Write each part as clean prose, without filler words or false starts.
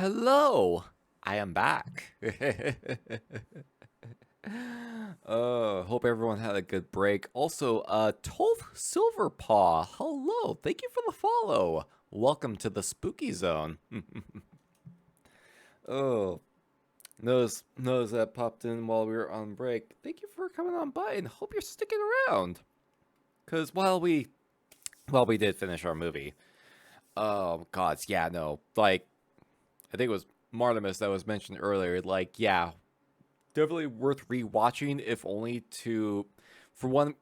Hello, I am back. Hope everyone had a good break. Also, Tolf Silverpaw, hello, thank you for the follow. Welcome to the spooky zone. oh, notice that popped in while we were on break. Thank you for coming on by, and hope you're sticking around. Cause while we did finish our movie, oh gods, yeah, no, like I think it was Martimus that was mentioned earlier. Like, yeah, definitely worth rewatching, if only to, for one,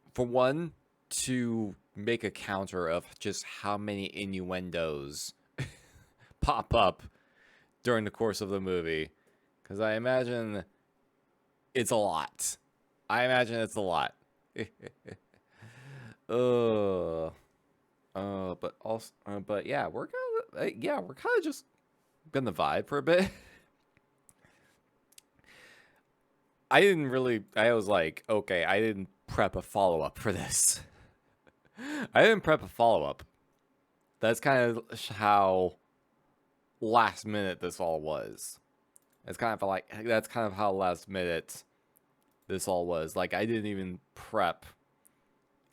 to make a counter of just how many innuendos pop up during the course of the movie. Because I imagine it's a lot. I imagine it's a lot. uh, but yeah, we're kind of just gonna vibe for a bit. I was like, okay, I didn't prep a follow up for this. I didn't prep a follow up. That's kind of how last minute this all was. That's kind of how last minute this all was. Like, I didn't even prep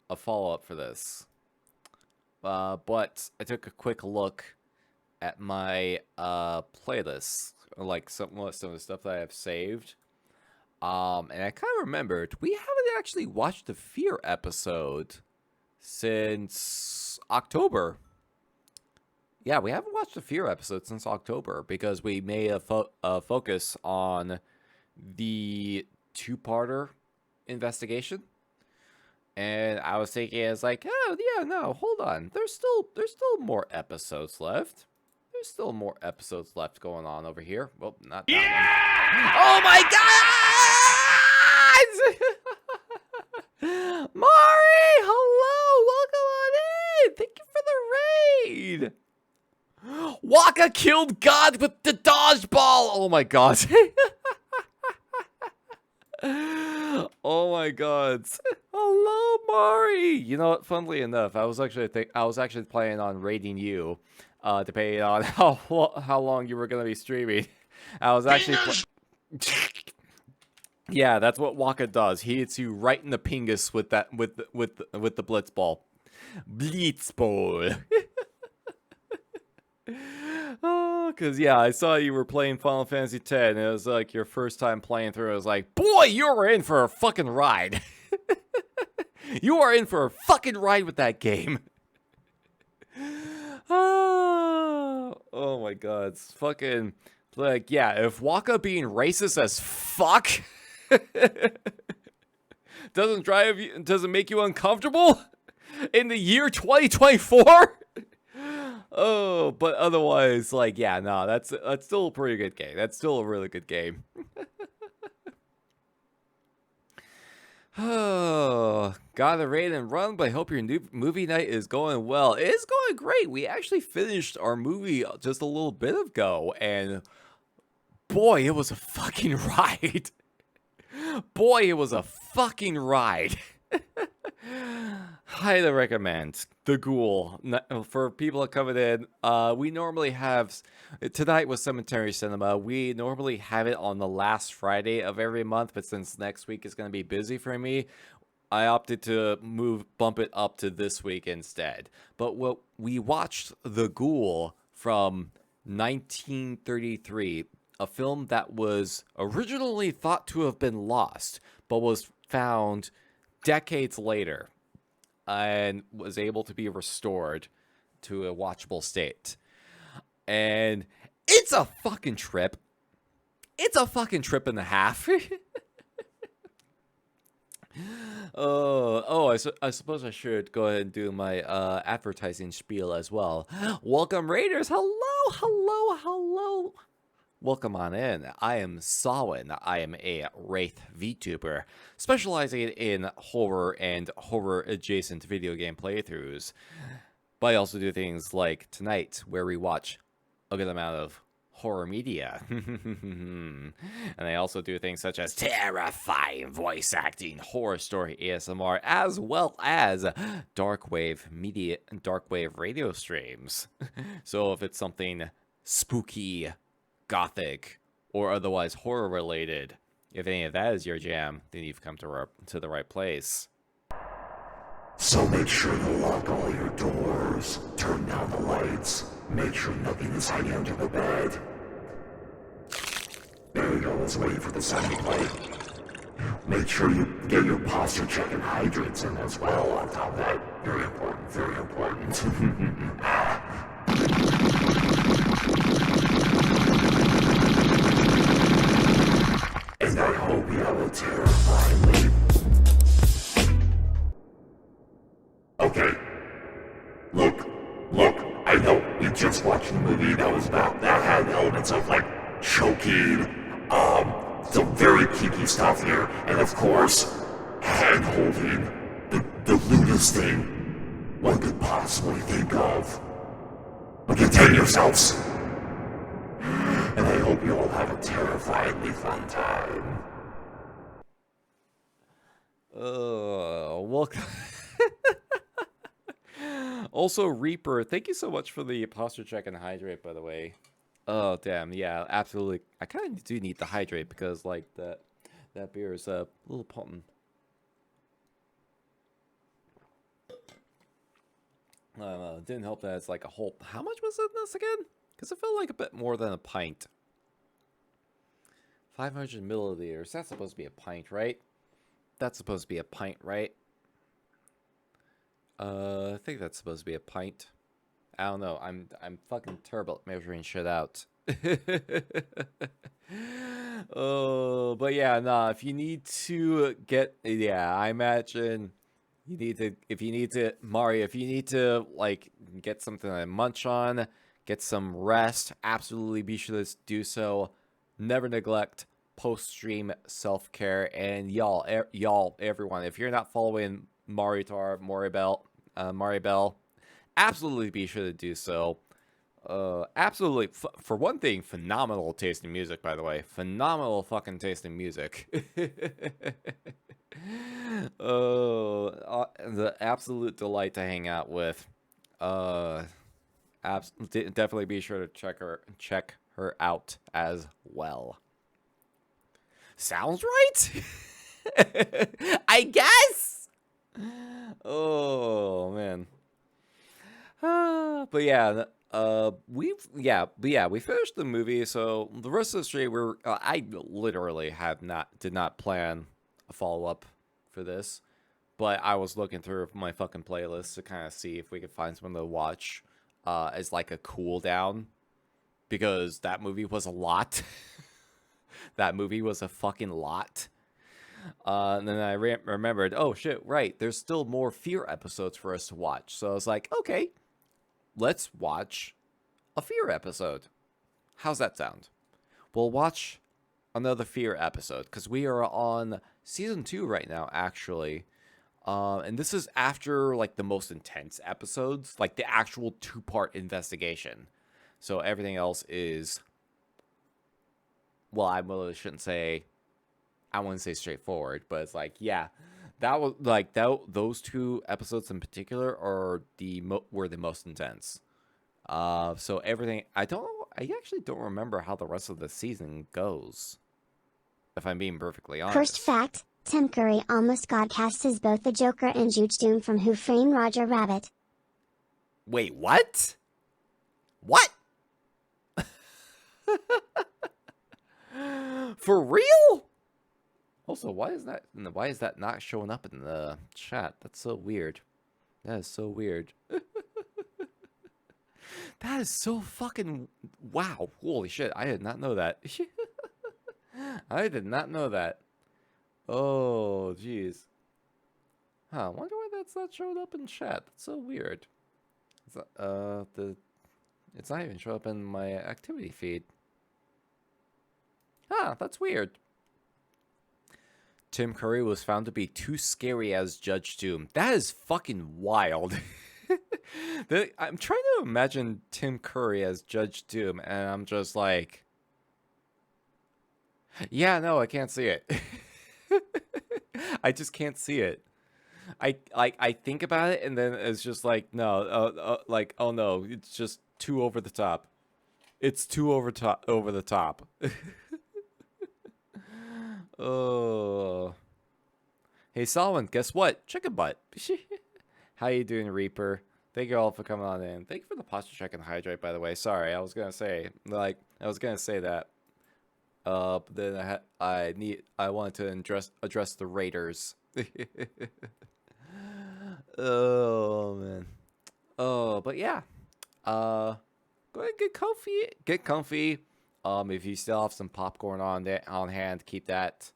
a follow up for this. But I took a quick look at my playlist, like some of the stuff that I have saved. And I kind of remembered we haven't actually watched the Fear episode since October. Yeah, we haven't watched the Fear episode since October because we made a focus on the two-parter investigation. And I was thinking, it's like, oh yeah, no, hold on. There's still more episodes left. There's still more episodes left going on over here. Well, not that one. Oh my god! Mari, hello, welcome on in. Thank you for the raid. Waka killed God with the dodgeball. Oh my god. Oh my god. Hello, Mari. You know what? Funnily enough, I was actually planning on raiding you, depending on how long you were gonna be streaming. I was actually. Yeah, that's what Waka does. He hits you right in the pingus with the blitz ball. Blitz ball. Oh, because, yeah, I saw you were playing Final Fantasy X, and it was like your first time playing through. I was like, boy, you're in for a fucking ride. You are in for a fucking ride with that game. Oh my god. It's fucking, like, yeah, if Waka being racist as fuck doesn't make you uncomfortable in the year 2024? Oh, but otherwise, like, yeah, no, that's still a pretty good game. That's still a really good game. Oh, gotta raid and run, but I hope your new movie night is going well. It is going great. We actually finished our movie just a little bit ago, and boy, it was a fucking ride. Boy, it was a fucking ride. Highly recommend The Ghoul. For people that come in, we normally have, tonight was Cemetery Cinema. We normally have it on the last Friday of every month, but since next week is going to be busy for me, I opted to bump it up to this week instead. But what we watched The Ghoul from 1933, a film that was originally thought to have been lost, but was found decades later and was able to be restored to a watchable state. And it's a fucking trip. It's a fucking trip and a half. I suppose I should go ahead and do my advertising spiel as well. Welcome, Raiders. Hello, hello, hello. Welcome on in. I am Sawin. I am a Wraith VTuber, specializing in horror and horror-adjacent video game playthroughs. But I also do things like tonight, where we watch a good amount of horror media. And I also do things such as terrifying voice acting, horror story ASMR, as well as dark wave radio streams. So if it's something spooky, gothic, or otherwise horror related. If any of that is your jam, then you've come to the right place. So make sure to lock all your doors, turn down the lights, make sure nothing is hiding under the bed. There we go, let's wait for the sound to play. Make sure you get your posture check and hydrates in as well on top of that. Very important, very important. And I hope you have a terrifying leap. Okay. Look, I know you just watched the movie that had elements of like choking, some very kinky stuff here, and of course, hand holding, the lewdest thing one could possibly think of. But contain yourselves! And I hope you all have a terrifyingly fun time. Welcome. Also, Reaper, thank you so much for the posture check and hydrate, by the way. Oh, damn, yeah, absolutely. I kind of do need to hydrate because, like, that beer is a little potent. Didn't help that it's like a whole... How much was in this again? Because it felt like a bit more than a pint. 500 milliliters. That's supposed to be a pint, right? That's supposed to be a pint, right? I think that's supposed to be a pint. I don't know. I'm fucking terrible at measuring shit out. Oh, but yeah, nah. If you need to get, yeah, I imagine you need to. If you need to, Mario, if you need to like get something to munch on, get some rest. Absolutely, be sure to do so. Never neglect post-stream self-care, and y'all, everyone, if you're not following Maribel, absolutely be sure to do so. Absolutely, for one thing, phenomenal taste in music, by the way. Phenomenal fucking taste in music. The absolute delight to hang out with. Definitely be sure to check her out as well. Sounds right? I guess. Oh man. But yeah, we finished the movie. So the rest of the stream, I literally did not plan a follow up for this, but I was looking through my fucking playlist to kind of see if we could find something to watch as like a cool down, because that movie was a lot. That movie was a fucking lot. And then I remembered, oh shit, right, there's still more Fear episodes for us to watch. So I was like, okay, let's watch a Fear episode. How's that sound? We'll watch another Fear episode, because we are on season 2 right now, actually. And this is after like the most intense episodes, like the actual 2-part investigation. So everything else is, well, I really shouldn't say, I wouldn't say straightforward, but it's like, yeah, that was like those 2 episodes in particular are were the most intense. So everything, I actually don't remember how the rest of the season goes, if I'm being perfectly honest. First fact, Tim Curry almost got cast as both the Joker and Judge Doom from Who Framed Roger Rabbit. Wait, what? What? For real? Also, why is that not showing up in the chat? That's so weird. That is so weird. That is so fucking wow. Holy shit, I did not know that. I did not know that. Oh, jeez. Huh, I wonder why that's not showing up in chat. That's so weird. It's not even showing up in my activity feed. Ah, that's weird. Tim Curry was found to be too scary as Judge Doom. That is fucking wild. I'm trying to imagine Tim Curry as Judge Doom, and I'm just like, yeah, no, I can't see it. I just can't see it. I think about it, and then it's just like, no, like, oh no, it's just too over the top. It's too over the top. Oh. Hey Solomon, guess what? Chicken butt. How you doing, Reaper? Thank you all for coming on in. Thank you for the posture check and hydrate, by the way. Sorry, I was gonna say that. But then I wanted to address the Raiders. Oh man. Oh, but yeah. Go ahead and get comfy. Get comfy. If you still have some popcorn on hand, keep that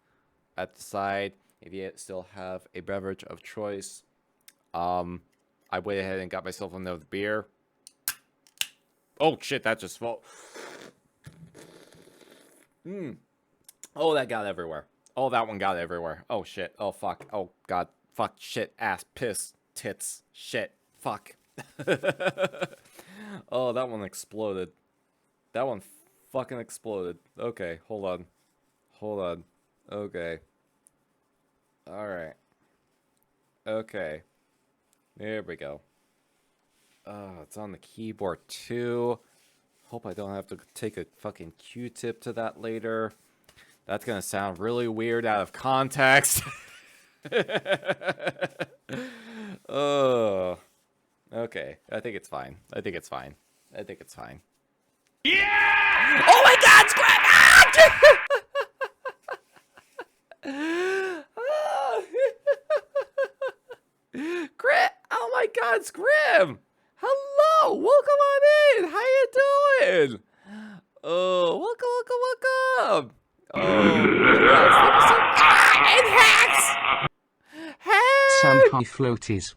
at the side. If you still have a beverage of choice, I went ahead and got myself another beer. Oh shit, that just fell. Oh, that got everywhere. Oh, that one got everywhere. Oh shit. Oh fuck. Oh god. Fuck. Shit. Ass. Piss. Tits. Shit. Fuck. Oh, that one exploded. That one fucking exploded. Okay, hold on. Hold on. Okay. Alright. Okay. There we go. Oh, it's on the keyboard too. Hope I don't have to take a fucking Q-tip to that later. That's gonna sound really weird out of context. Oh. Okay. I think it's fine. I think it's fine. I think it's fine. Yeah! Oh my god, Scram! Grim! Oh my god, Scrim! Hello! Welcome on in! How you doing? Oh, welcome! Oh, and Hacks! Samhain floaties.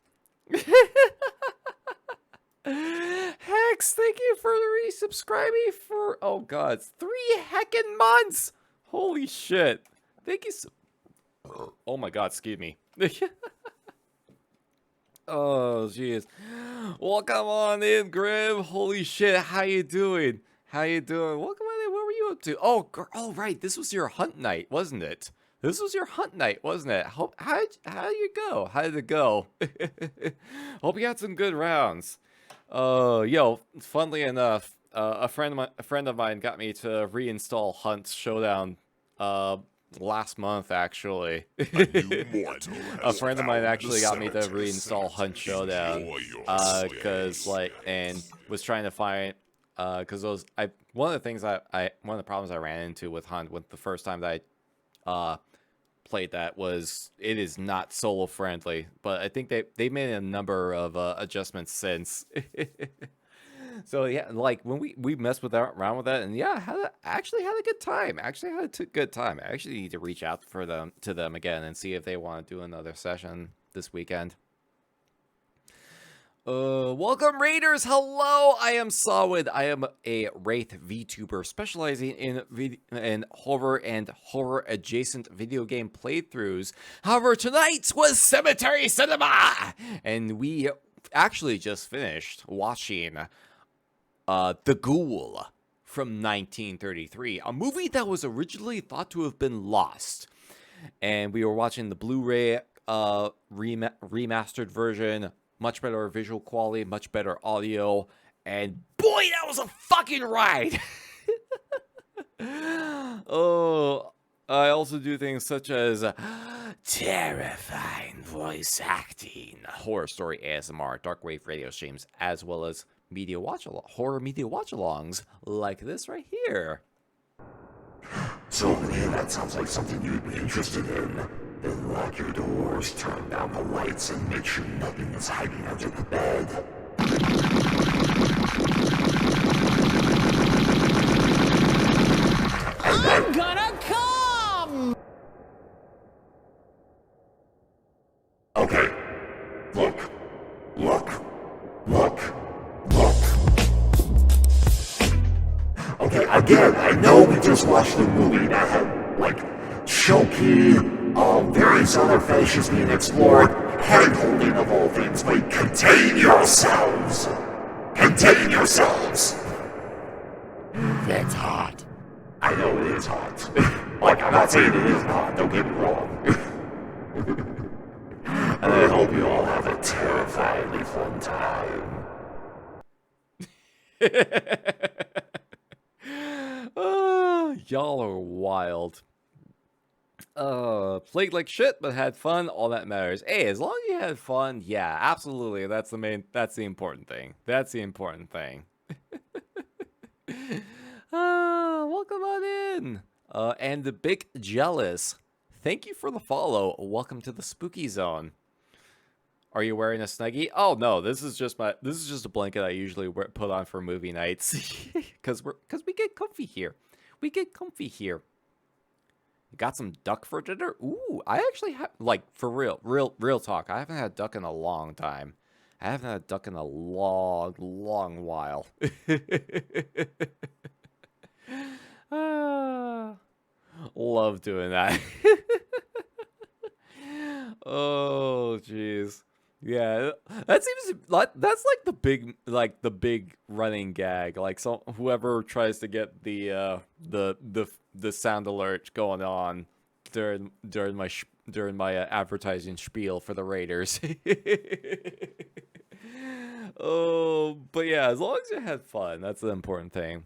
Hex, thank you for resubscribing for, oh god, 3 heckin' months! Holy shit. Thank you so, oh my god, excuse me. Oh, jeez. Welcome on in, Grim. Holy shit, how you doing? How you doing? Welcome on in, what were you up to? Oh, right, this was your hunt night, wasn't it? This was your hunt night, wasn't it? How did you go? How did it go? Hope you had some good rounds. Yo, funnily enough, a friend of mine got me to reinstall Hunt Showdown last month, actually. A friend of mine actually got me to reinstall Hunt Showdown because and was trying to find because one of the problems I ran into with Hunt with the first time that I played that was it is not solo friendly, but I think they made a number of adjustments since. So yeah, like when we messed with that around with that, and yeah, actually had a good time. Actually had a good time. I actually need to reach out to them again and see if they want to do another session this weekend. Welcome Raiders. Hello, I am Solid. I am a Wraith VTuber specializing in horror and horror adjacent video game playthroughs. However, tonight was Cemetery Cinema, and we actually just finished watching The Ghoul from 1933, a movie that was originally thought to have been lost. And we were watching the Blu-ray remastered version. Much better visual quality, much better audio, and boy, that was a fucking ride! Oh, I also do things such as terrifying voice acting, horror story ASMR, dark wave radio streams, as well as horror media watch-alongs like this right here. So, man, that sounds like something you'd be interested in. Then lock your doors, turn down the lights, and make sure nothing is hiding under the bed. I'm gonna come! Okay. Look. Okay, again, I know we just watched a movie that had, like, choky, various other fetishes being explored, hand-holding of all things, but contain yourselves! Contain yourselves! That's hot. I know it is hot. Like, I'm not saying it is not, don't get me wrong. And I hope you all have a terrifyingly fun time. Y'all are wild. Played like shit, but had fun. All that matters. Hey, as long as you had fun, yeah, absolutely. That's the important thing. That's the important thing. Welcome on in. And the Big Jealous. Thank you for the follow. Welcome to the spooky zone. Are you wearing a Snuggie? Oh no, this is just a blanket I usually put on for movie nights, because we get comfy here. We get comfy here. Got some duck for dinner? Ooh, I actually have, like, for real talk. I haven't had duck in a long time. I haven't had duck in a long while. Love doing that. Oh, jeez. Yeah, that seems that's like the big running gag. Like, so whoever tries to get the sound alert going on during my advertising spiel for the Raiders. Oh, but yeah, as long as you had fun, that's the important thing.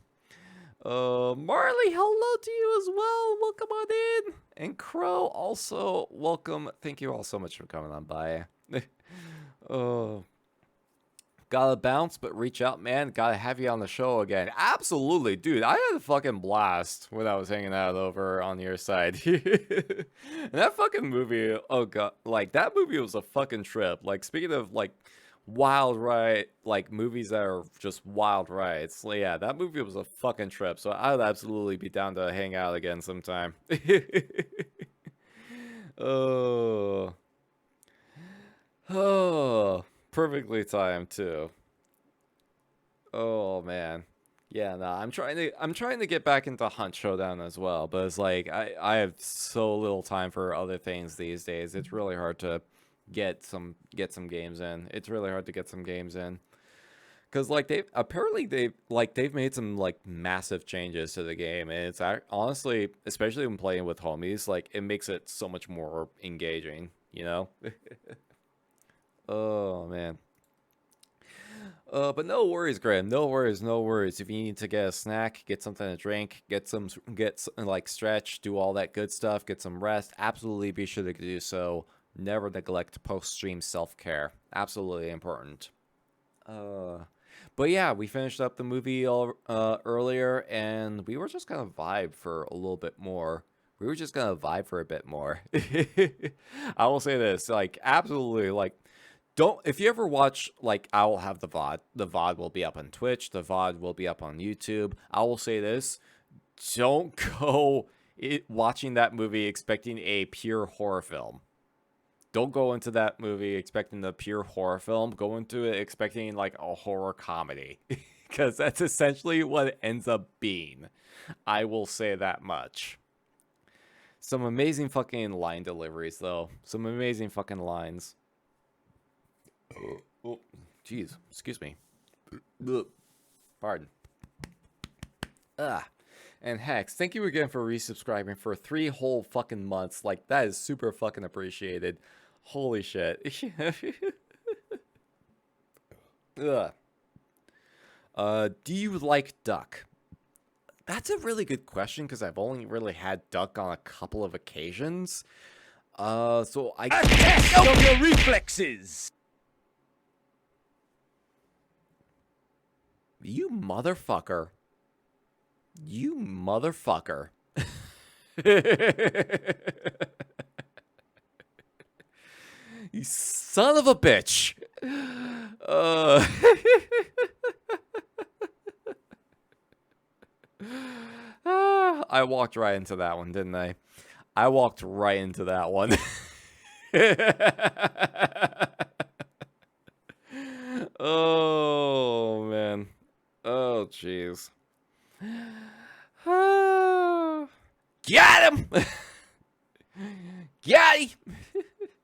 Marley, hello to you as well. Welcome on in. And Crow, also welcome. Thank you all so much for coming on by. Oh, gotta bounce, but reach out, man. Gotta have you on the show again. Absolutely, dude. I had a fucking blast when I was hanging out over on your side. And that fucking movie, oh god, like, that movie was a fucking trip. Like, speaking of, like, wild ride, like, movies that are just wild rides. Yeah, that movie was a fucking trip. So I'd absolutely be down to hang out again sometime. Oh. Oh, perfectly timed too. Oh man. Yeah, no, I'm trying to get back into Hunt Showdown as well, but it's like I have so little time for other things these days. It's really hard to get some games in. It's really hard to get some games in. Cuz like they've made some like massive changes to the game, and it's honestly, especially when playing with homies, like, it makes it so much more engaging, you know? Oh man. But no worries, Graham. No worries, no worries. If you need to get a snack, get something to drink, like, stretch, do all that good stuff, get some rest, absolutely be sure to do so. Never neglect post-stream self-care. Absolutely important. But yeah, we finished up the movie earlier, and we were just gonna vibe for a little bit more. We were just gonna vibe for a bit more. I will say this, like, absolutely, like, if you ever watch, like, I will have the VOD will be up on Twitch, the VOD will be up on YouTube. I will say this, don't go watching that movie expecting a pure horror film. Don't go into that movie expecting a pure horror film. Go into it expecting, like, a horror comedy. Because that's essentially what it ends up being. I will say that much. Some amazing fucking line deliveries, though. Some amazing fucking lines. Oh, jeez, excuse me. Pardon. And Hex, thank you again for resubscribing for 3 whole fucking months. Like, that is super fucking appreciated. Holy shit. Ugh. Do you like duck? That's a really good question, because I've only really had duck on a couple of occasions. So I test of your reflexes. You motherfucker. You motherfucker. You son of a bitch. I walked right into that one, didn't I? I walked right into that one. Oh, man. Oh, jeez. Got him! Got him!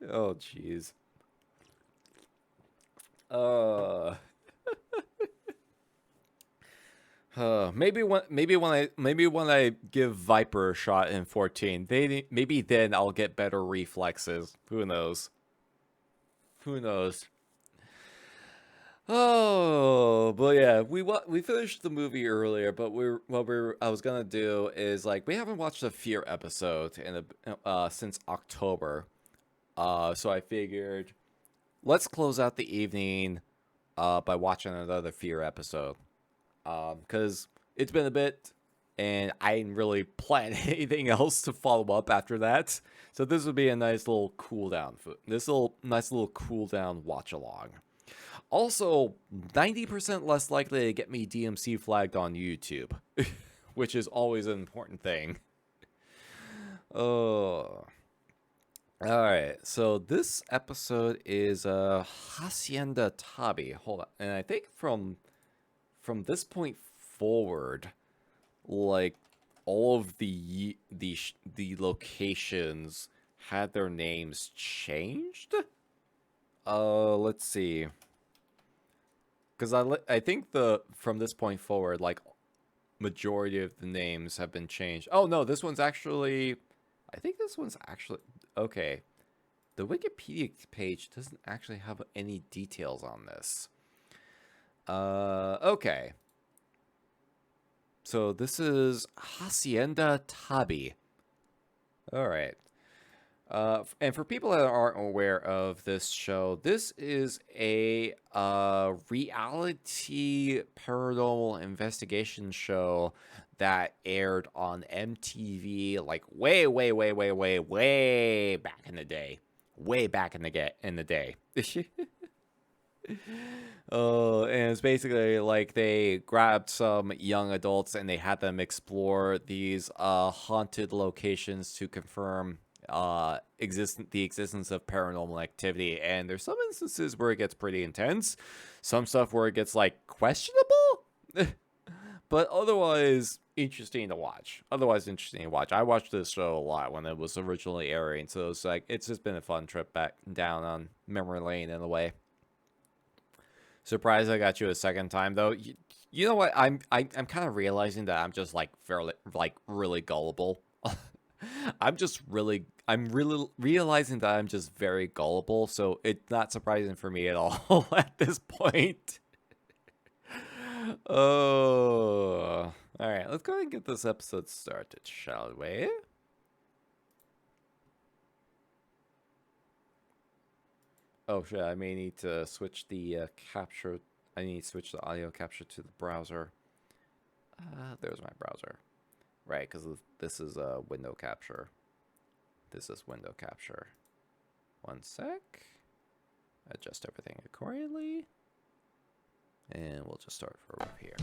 Oh, jeez. Maybe when I give Viper a shot in 14, maybe then I'll get better reflexes. Who knows? Who knows? Oh, but yeah, we finished the movie earlier, but I was gonna do is like we haven't watched a Fear episode in since October. So I figured let's close out the evening by watching another Fear episode. Because it's been a bit, and I didn't really plan anything else to follow up after that. So this would be a nice little cool down. Nice little cool down watch along. Also, 90% less likely to get me DMC flagged on YouTube, which is always an important thing. Oh. Alright, so this episode is Hacienda Tabi. Hold on. And I think from this point forward, like all of the locations had their names changed. Let's see. Because I think from this point forward, like majority of the names have been changed. Oh no, this one's actually, I think this one's actually okay. The Wikipedia page doesn't actually have any details on this. Okay. So this is Hacienda Tabi. All right. And for people that aren't aware of this show, this is a reality paranormal investigation show that aired on MTV like way back in the day. Way back in the day. And it's basically like they grabbed some young adults and they had them explore these haunted locations to confirm the existence of paranormal activity. And there's some instances where it gets pretty intense, some stuff where it gets like questionable, but otherwise interesting to watch. I watched this show a lot when it was originally airing, so it's like it's just been a fun trip back down on memory lane in a way. Surprised I got you a second time though. You know what? I'm kind of realizing that I'm just like fairly really gullible. I'm really realizing that I'm just very gullible, so it's not surprising for me at all at this point. Oh, all right. Let's go ahead and get this episode started, shall we? Oh shit! I may need to switch the capture. I need to switch the audio capture to the browser. There's my browser. Right, because this is a window capture. This is window capture. One sec. Adjust everything accordingly. And we'll just start from over here.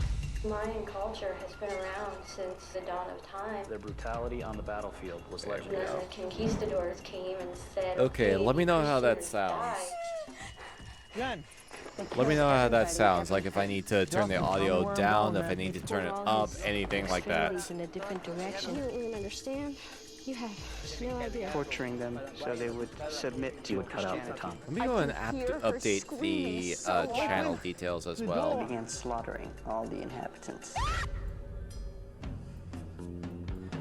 Mayan culture has been around since the dawn of time. Their brutality on the battlefield was legendary. Then the conquistadors came and said, okay, let me know how that sounds. Let me know how that sounds, like if I need to turn the audio down, if I need to turn it up, anything like that. In a different direction. You don't even understand. You have no idea. Torturing them so they would submit to Cut out the tongue. Let me go and update the channel details as well. They began slaughtering all the inhabitants.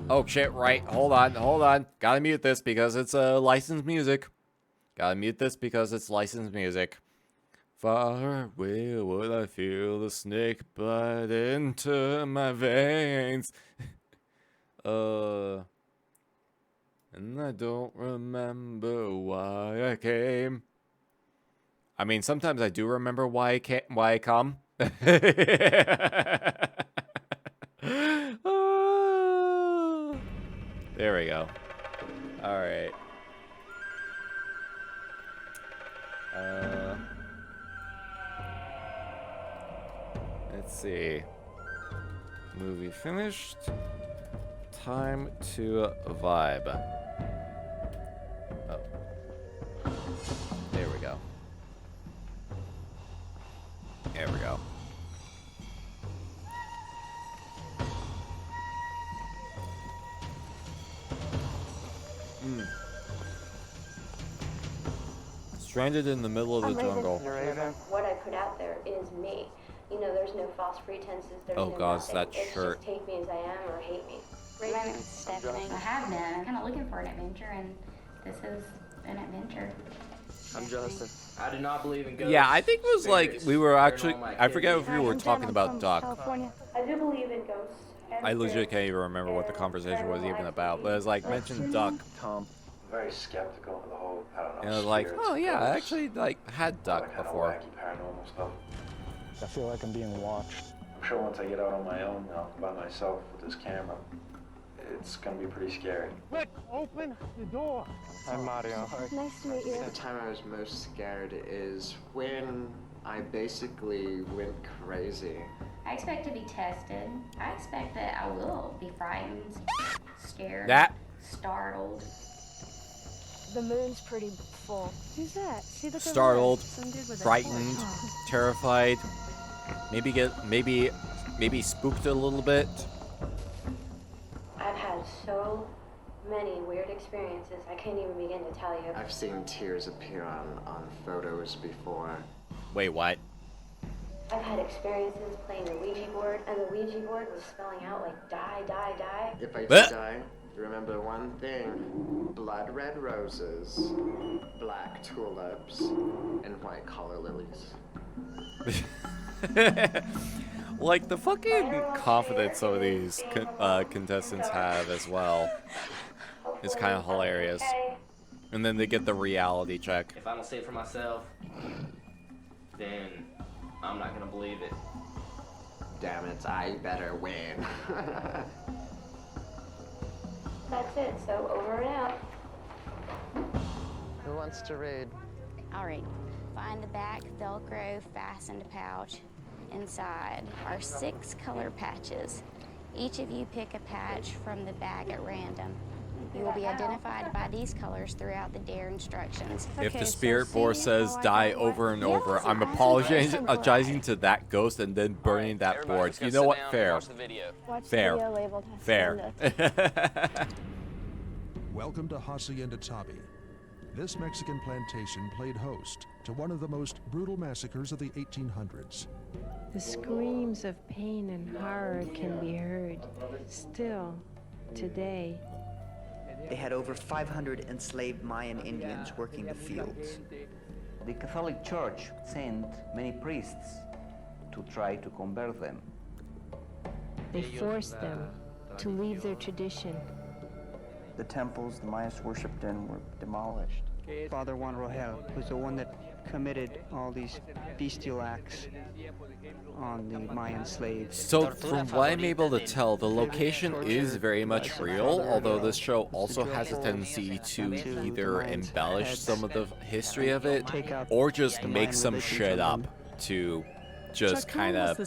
Oh shit, right. Hold on. Gotta mute this because it's licensed music. Far away would I feel the snake bite into my veins. And I don't remember why I came. I mean, sometimes I do remember why I come. There we go. All right. Let's see. Movie finished. Time to vibe. Oh. There we go. There we go. Stranded in the middle of the jungle. What I put out there is me. You know, there's no false pretenses. There's oh no gosh, nothing. that It's shirt. Just take me as I am or hate me. I have been. I'm kind of looking for an adventure, and this is an adventure. I'm Justin. I do not believe in ghosts. Yeah, I think it was like spirits, we were actually. paranormal I forget if activity. we were talking about Duck. I do believe in ghosts. and I legit spirits can't even remember what the and conversation was even paranormal about. But it was like activity. mentioned Duck, Tom, very skeptical of the whole, I don't know, and I was like, spirits, oh yeah, I ghosts, actually like had all Duck that kind of before. wacky paranormal stuff. I feel like I'm being watched. I'm sure once I get out on my own now, by myself with this camera, it's gonna be pretty scary. Quick, open the door. I'm Mario. Nice to meet you. The time I was most scared is when I basically went crazy. I expect to be tested. I expect that I will be frightened, scared, That startled. The moon's pretty full. Who's that? See the startled, frightened, terrified, maybe spooked a little bit. I've had so many weird experiences. I can't even begin to tell you. I've seen tears appear on photos before. Wait, what? I've had experiences playing the Ouija board, and the Ouija board was spelling out like die, die, die. If I do Blech. die, remember one thing. Blood red roses, black tulips, and white collar lilies. Like the fucking confidence some of these contestants have as well is kind of hilarious. And then they get the reality check. If I don't see it for myself, then I'm not gonna believe it. Damn it, I better win. That's it, so over and out. Who wants to raid? All right, find the back Velcro fastened pouch. Inside are 6 color patches. Each of you pick a patch from the bag at random. You will be identified by these colors throughout the dare instructions. If the spirit board says die over and over, I'm apologizing to that ghost and then burning that board. You know what? Fair. Fair. Fair. Welcome to Hacienda Tabi. This Mexican plantation played host to one of the most brutal massacres of the 1800s. The screams of pain and horror can be heard still today. They had over 500 enslaved Mayan Indians working the fields. The Catholic Church sent many priests to try to convert them. They forced them to leave their tradition. The temples the Mayas worshipped in were demolished. Father Juan Rogel was the one that committed all these bestial acts on the Mayan slaves. So from what I'm able to tell, the location is very much real, although this show also has a tendency to either embellish some of the history of it or just make some shit up to just kind of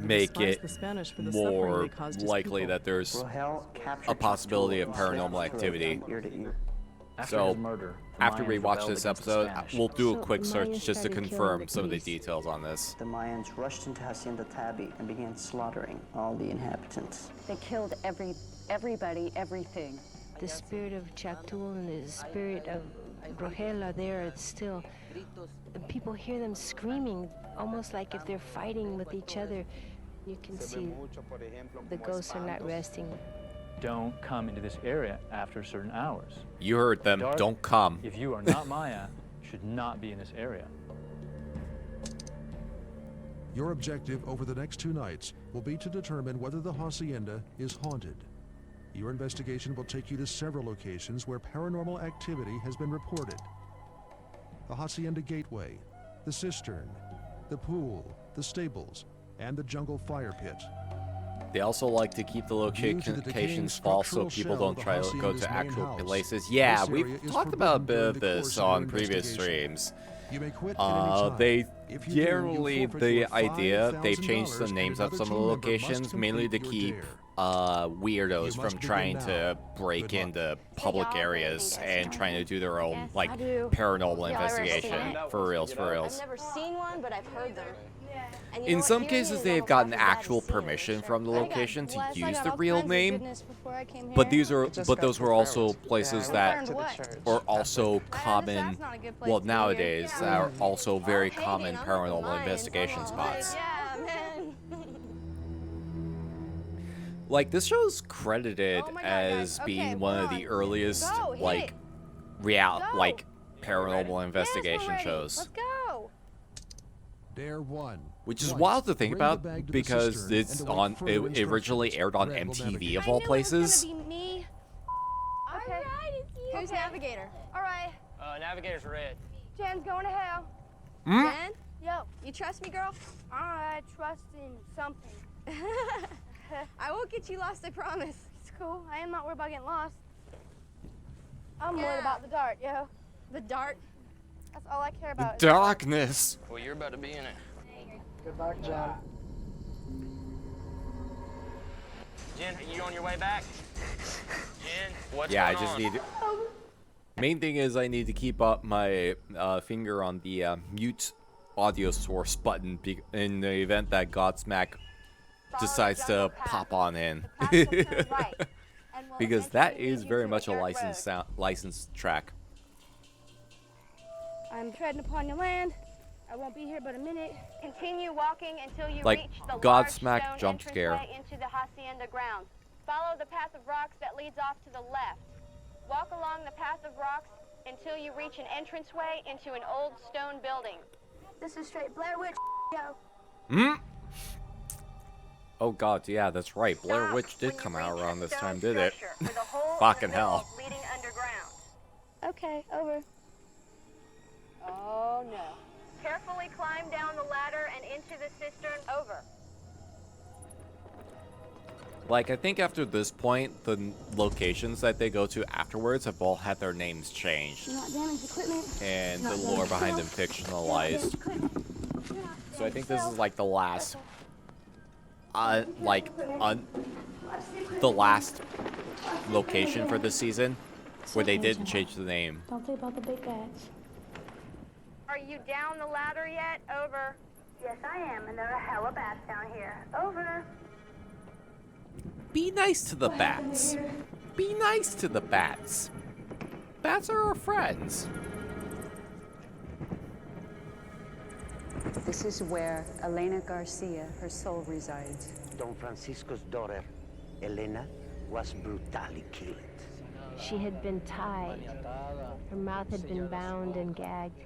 make it more likely that there's a possibility of paranormal activity. So, after we watch this episode, we'll do a quick search just to confirm some of the details on this. The Mayans rushed into Hacienda Tabi and began slaughtering all the inhabitants. They killed everybody, everything. The spirit of Chatul and the spirit of Rogel are there still. People hear them screaming, almost like if they're fighting with each other. You can see the ghosts are not resting. Don't come into this area after certain hours. You heard them. Dark, Don't come. If you are not Maya, should not be in this area. Your objective over the next 2 nights will be to determine whether the hacienda is haunted. Your investigation will take you to several locations where paranormal activity has been reported. The Hacienda Gateway, the cistern, the pool, the stables, and the jungle fire pit. They also like to keep the locations false so people don't try to go to actual places. Yeah, we've talked about a bit of this on previous streams. They generally, the idea, they've changed the names of some of the locations, mainly to keep weirdos from trying to break into public areas and trying to do their own, like, paranormal investigation. For reals, for reals. I've never seen one, but I've heard them. In some cases, they've gotten actual permission from the location to use the real name, but those were also places that are also common. Well, nowadays, that are also very common paranormal investigation spots. Like, this show's credited as being one of the earliest, like, paranormal investigation shows. Let's go. Dare 1. Which is Twice. wild to think Bring the about bag to the because cistern it's and await on. further It originally instructions. aired on Red will MTV navigate. of all places. It's gonna be me. Okay. All right, it's you. Who's navigator? All right. Navigator's red. Jen's going to hell. Hmm? Jen? Yo, you trust me, girl? I trust in something. I won't get you lost, I promise. It's cool. I am not worried about getting lost. I'm worried about the dart, yo. The dart? That's all I care about. Darkness. Well, you're about to be in it. Good luck, John. Jen, are you on your way back? Jen, what's Yeah, I going just on? need. Main thing is I need to keep up my finger on the mute audio source button in the event that Godsmack decides to pop on in. Because that is very much a licensed track. I'm treading upon your land. I won't be here but a minute. Continue walking until you Like reach the Godsmack large stone jump scare. entranceway into the hacienda grounds. Follow the path of rocks that leads off to the left. Walk along the path of rocks until you reach an entranceway into an old stone building. This is straight Blair Witch, yo. Hmm? Oh god, yeah, that's right. Blair Witch did come out around this time, did it? Fucking hell. Leading underground. Okay, over. Oh no. Carefully climb down the ladder and into the cistern. Over. Like, I think after this point, the locations that they go to afterwards have all had their names changed. Not damaged equipment. And the lore behind them fictionalized. So I think this is like the last, the last location for this season where they didn't change the name. Don't think about the big bags. Are you down the ladder yet? Over. Yes, I am, and there are hella bats down here. Over. Be nice to the bats. Be nice to the bats. Bats are our friends. This is where Elena Garcia, her soul resides. Don Francisco's daughter, Elena, was brutally killed. She had been tied. Her mouth had been bound and gagged.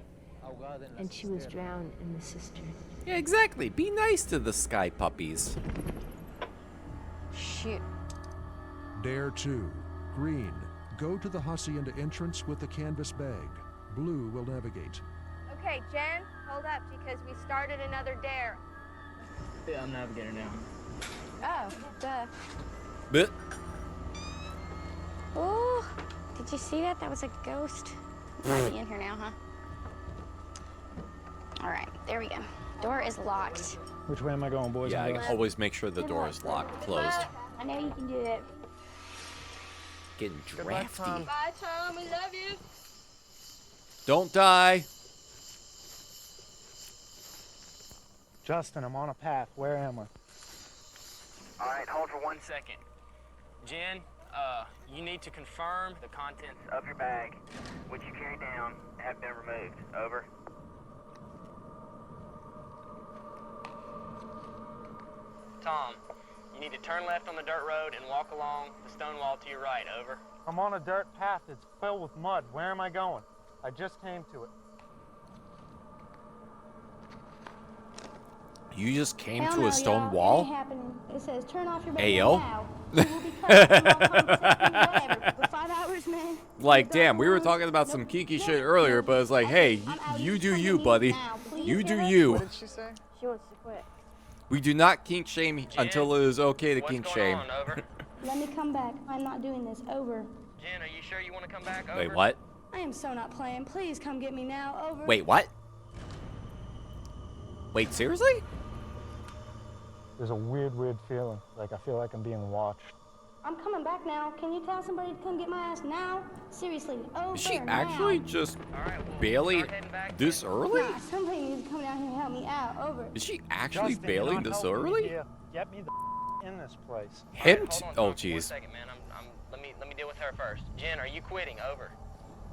And she was drowned in the cistern. Yeah, exactly. Be nice to the sky puppies. Shoot. Dare 2. Green. Go to the hacienda entrance with the canvas bag. Blue will navigate. Okay, Jen, hold up because we started another dare. Yeah, I'm navigator now. Oh, duh. But Oh, did you see that? That was a ghost. Might be in here now, huh? All right, there we go. Door is locked. Which way am I going, boys? yeah, and girls? always make sure the door is locked, closed. I know you can do it. Getting drafty. Bye, Tom. We love you. Don't die. Justin, I'm on a path. Where am I? All right, hold for 1 second. Jen, you need to confirm the contents of your bag, which you carry down, have been removed. Over. Tom, you need to turn left on the dirt road and walk along the stone wall to your right. Over. I'm on a dirt path. It's filled with mud. Where am I going? I just came to it. You just came Hell to no, a stone y'all. It wall? ain't happening. It says turn off your Hey, radio yo. now. You will be cut from all contact, whatever. For 5 hours, man. Like, damn, we were talking about some kinky shit earlier, but it's like, hey, you do you, buddy. You do you. What did she say? She wants to quit. We do not kink shame until it is okay to kink shame. Over. Let me come back. I'm not doing this. Over. Jen, are you sure you want to come back? Over. Wait, what? I am so not playing. Please come get me now. Over. Wait, what? Wait, seriously? There's a weird feeling. Like I feel like I'm being watched. I'm coming back now. Can you tell somebody to come get my ass now? Seriously, over Is she now. actually just bailing this early? Nah, somebody needs to come down here and help me out. Over. Is she actually Justin, bailing you're not this helping me early? here. Get me the in this place. Him? Hold on, Oh, Tom, for 1 jeez. second, man. Let me deal with her first. Jen, are you quitting? Over.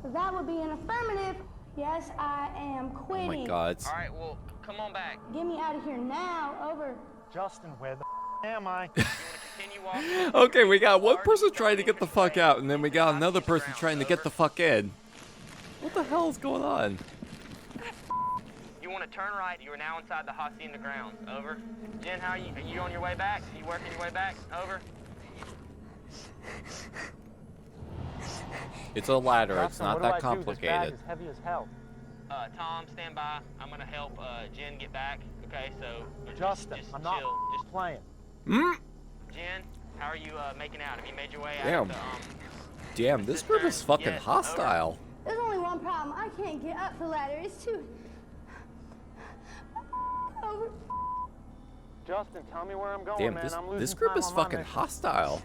That would be an affirmative. Yes, I am Oh quitting. my god. All right, well, come on back. Get me out of here now. Over. Justin, where the am I? Continue walking. Okay, we got one person trying to get the fuck out, and then we got another person trying to get the fuck in. What the hell is going on? You want to turn right. You are now inside the Hacienda grounds. Over. Jen, how are you? Are you on your way back? Are you working your way back? Over. It's a ladder. It's Justin, not what do that I do? This bag complicated. is heavy as hell. Tom, stand by. I'm gonna help Jen get back. Okay, so Justin, just I'm chill. not Just playing. Jen, how are you making out? Have you made your way out of the Damn, this group is fucking Yes, hostile. There's only one problem. I can't get up the ladder. It's too... Over. Justin, tell me where I'm going, Damn, man. this, I'm losing this group time is on my fucking mission. hostile.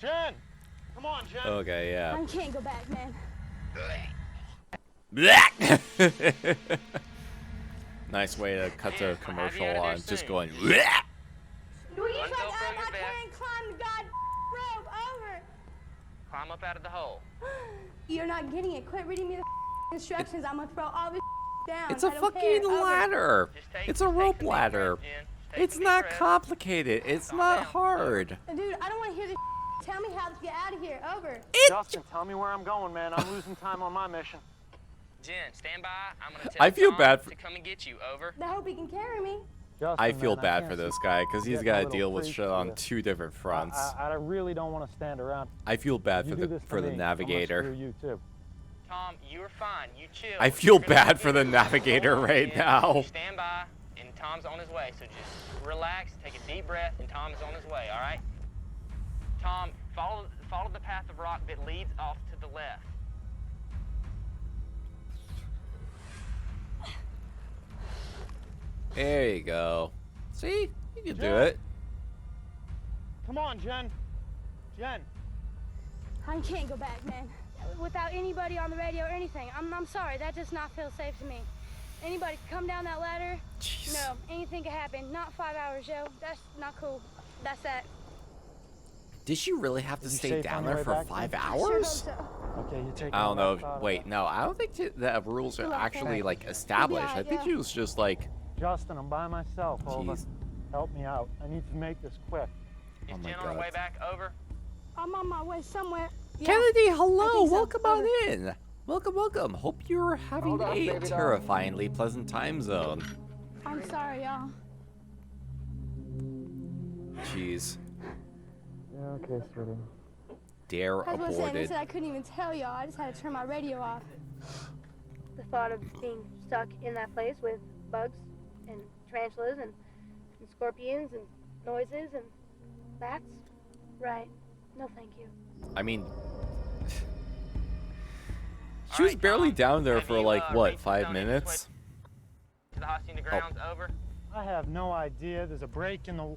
Jen! Come on, Jen! Okay, yeah. I can't go back, man. Nice way to cut to a commercial on just going. Will you shut up? I can't climb the god rope. Over. Climb up out of the hole. You're not getting it. Quit reading me the instructions. I'm gonna throw all this down. It's a I don't fucking care. Over. ladder. It's a rope ladder. It's not complicated. It's not hard. Dude, I don't want to hear this. Tell me how to get out of here. Over. Justin, tell me where I'm going, man. I'm losing time on my mission. Jen, stand by. I'm gonna tell I feel Tom bad to come and get you. Over. I hope he can carry me. I feel bad for this guy because he's got to deal with shit on two different fronts. I really don't want to stand around. I feel bad You for do the this to me, navigator. I'm gonna screw you too. Tom, you're fine. You chill. I feel bad for the navigator right now. Stand by, and Tom's on his way. So just relax, take a deep breath, and Tom is on his way. All right. Tom, follow the path of rock that leads off to the left. There you go. See? You can do Jen. it. Come on, Jen. Jen. I can't go back, man. Without anybody on the radio or anything. I'm sorry. That does not feel safe to me. Anybody come down that ladder? Jeez. No, anything could happen. Not 5 hours, yo. That's not cool. That's that. Did she really have to Did you stay safe down on there your for way back, 5 then? hours? Okay, you take. I don't know. Wait, no, I don't think the rules are actually like established. I think she was just like, Justin, I'm by myself. Over. Jeez. Help me out. I need to make this quick. oh my Jen on her way god. back. Over. I'm on my way somewhere. Yeah, Kennedy, I hello. think so. Welcome on Over. in. Welcome, welcome. Hope you're having a terrifyingly pleasant time zone. I'm sorry, y'all. Jeez. Yeah, okay, sweetie. Dare That's what I said. They aborted. said I couldn't even tell y'all. I just had to turn my radio off. The thought of being stuck in that place with bugs and tarantulas and scorpions and noises and bats. Right. No, thank you. I mean, she was barely down there for like, what, 5 minutes? To the Hacienda grounds. Over. I have no idea. There's a break in the.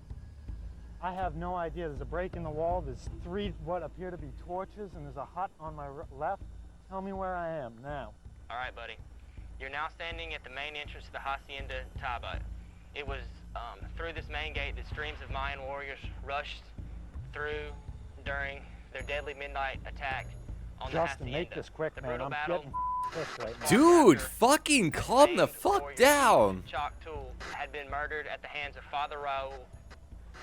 I have no idea. There's a break in the wall. There's 3 what appear to be torches, and there's a hut on my left. Tell me where I am now. All right, buddy. You're now standing at the main entrance to the Hacienda Taba. It was through this main gate that streams of Mayan warriors rushed through during their deadly midnight attack on Justin, the make Hacienda. this quick, The man. brutal I'm battle getting pissed right now. Dude, fucking calm the fuck down. Chuck Toole had been murdered at the hands of Father Raul.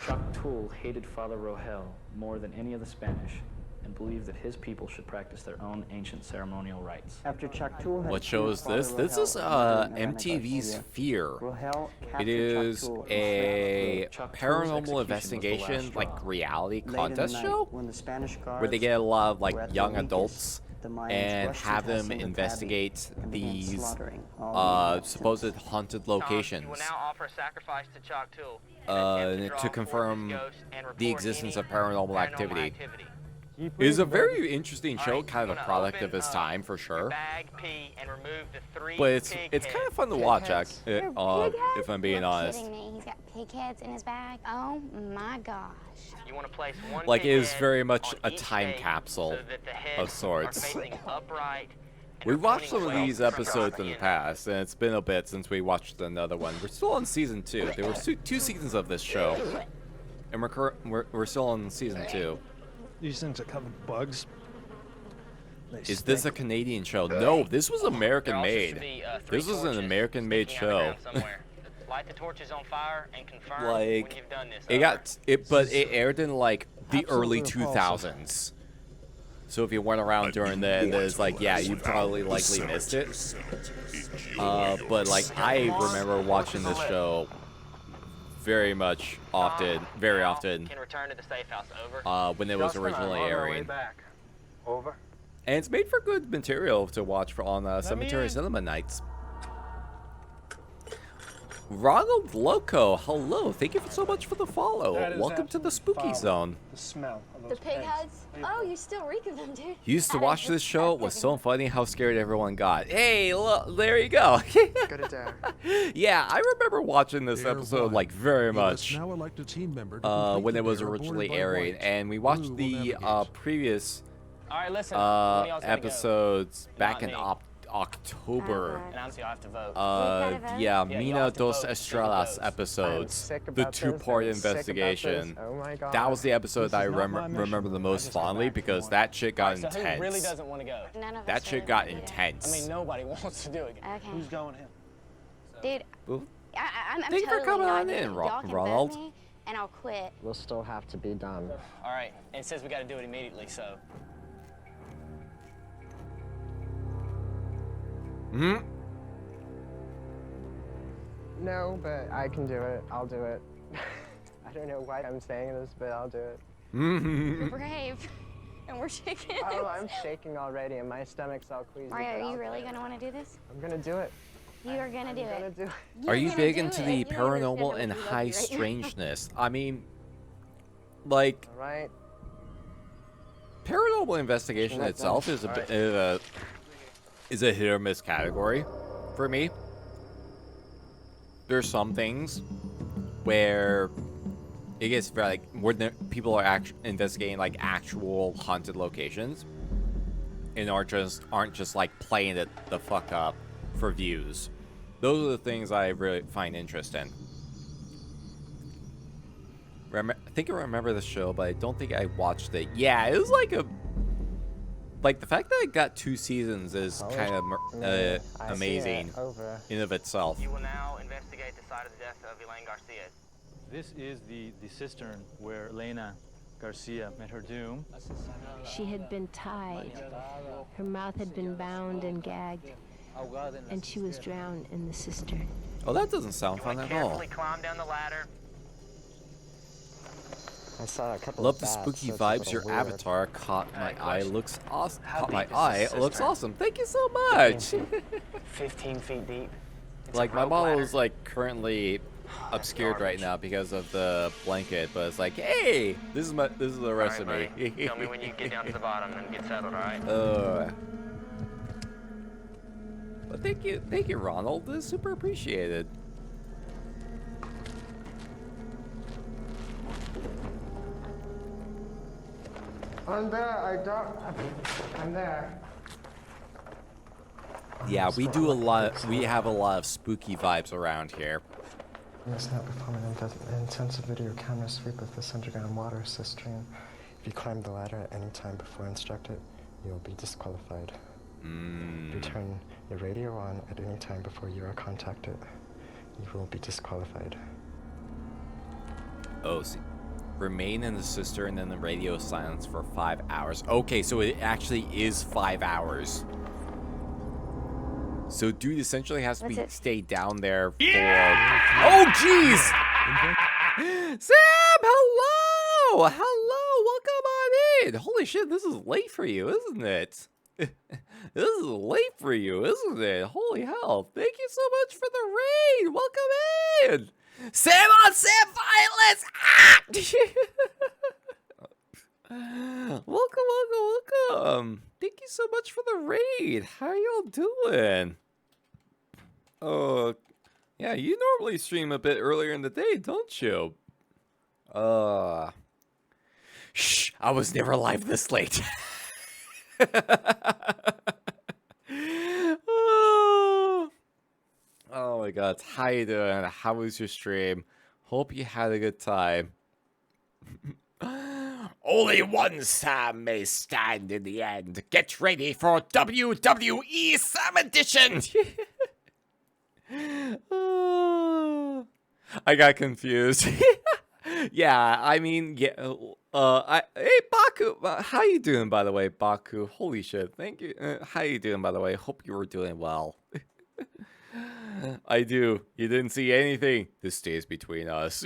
Chuck Toole hated Father Rohel more than any of the Spanish and believed that his people should practice their own ancient ceremonial rites. After Chuck Toole had What show is this? This is MTV's Fear. It is a paranormal investigation, like reality contest show, where they get a lot of like young adults and have them investigate these supposed haunted locations You will now offer a sacrifice to Chuck Toole to confirm the existence of paranormal activity. Keep It is a reading, very baby. interesting show, kind of a product of its time for sure. bag, pee, and remove the 3 But it's pig kind of heads. fun to watch, if I'm being You're honest. kidding me. He's got pig heads in his bag. Oh my gosh. You want to place 1 Like pig it is head very much on a each time stake capsule so that the of heads are sorts. facing upright. We watched some of pointing these away from episodes the in the end. past, and it's been a bit since we watched another one. We're still on season 2. There were 2 seasons of this show, and we're still on season 2. These things are covered with bugs. Is this a Canadian show? No, this was American There also should made. be, 3 This was an torches American made sticking out of the show. ground somewhere. Light the torches on fire and confirm when Like you've done this. it Over. got it, but it aired in like the early Absolutely repulsive. 2000s. So if you weren't around during then, it's like, yeah, you probably likely missed it. But like, I remember watching this show very often. Can return to the safe house. Over. When it was originally airing. Over. And it's made for good material to watch on Cemetery Cinema nights. Ronald Loco, hello. Thank you so much for the follow. Welcome to the Spooky Zone. The smell of The pig heads? Oh, you still reek of them, dude. Used to watch this show. It was so funny how scared everyone got. Hey, look, there you go. Good dare. Yeah, I remember watching this episode like very much Now elect a team member when it was originally airing, and we watched the previous All right, listen. when y'all's gotta go? episodes back Not in me. October. And honestly, I have to vote. Yeah, you'll Mina have to dos vote to Estrellas vote. episodes, sick the about this. two-part I'm sick about investigation. this. Oh my God. That was the episode This that I is not my remember the mission. most fondly because that shit got So who intense. really doesn't want to go? None of That us shit really got wanna do that. intense. I mean, nobody wants to do it. Okay. Who's going in? Dude, Well, I'm thank you for totally coming not on doing in, it. Y'all can Ronald. vote me, and I'll quit. We'll still have to be done. All right, and it says we got to do it immediately, so. Hmm? No, but I can do it. I'll do it. I don't know why I'm saying this, but I'll do it. You're brave, and we're shaking. Oh, I'm shaking already, and my stomach's all queasy. Mario, but are I'll you do really it. going to want to do this? I'm gonna do it. You are going to do I'm gonna it. do it. Are you You're big gonna into do the it. You don't understand paranormal how and much we love high you right now. strangeness? I mean, like, All right. paranormal investigation itself is is a hit or miss category for me. There's some things where it gets very like where people are investigating like actual haunted locations and aren't just like playing it the fuck up for views. Those are the things I really find interesting. I think I remember the show, but I don't think I watched it. Yeah, it was like the fact that it got 2 seasons is kind of amazing in of itself. You will now investigate the site of the death of Elaine Garcia. This is the cistern where Elena Garcia met her doom. She had been tied. Her mouth had been bound and gagged, and she was drowned in the cistern. Oh, that doesn't sound fun at all. Carefully climb down the ladder. I saw a couple Love of the bats, spooky so it's a vibes. little Your weird. avatar caught my eye. Looks awesome. Caught my deep is eye. this It looks cistern? awesome. Thank you so much. 15 feet deep. It's Like a my rope model ladder. is like currently obscured right now because of the blanket, but it's like, hey, this is the rest All right, of me. buddy. Tell me when you get down to the bottom and get settled, all right? But thank you, Ronald. This is super appreciated. I'm there. I'm there. Yeah, we do a lot. We have a lot of spooky vibes around here. You must not perform an intensive video camera sweep of this underground water cistern. If you climb the ladder at any time before instructed, you will be disqualified. If you turn your radio on at any time before you are contacted, you will be disqualified. Oh, see. Remain in the cistern and the radio silence for 5 hours. Okay, so it actually is 5 hours. So dude essentially has to stay down there for... Oh, jeez! Sam, hello! Hello, welcome on in! Holy shit, this is late for you, isn't it? This is late for you, isn't it? Holy hell, thank you so much for the raid! Welcome in! Sam on Sam violence! Ah! Welcome. Thank you so much for the raid. How y'all doing? Yeah, you normally stream a bit earlier in the day, don't you? Shh, I was never live this late. Oh my god, how you doing? How was your stream? Hope you had a good time. Only one Sam may stand in the end. Get ready for WWE Sam Edition! I got confused. Yeah, I mean, yeah, Hey Baku, how you doing by the way, Baku? Holy shit, thank you. How you doing by the way? Hope you were doing well. I do. You didn't see anything. This stays between us.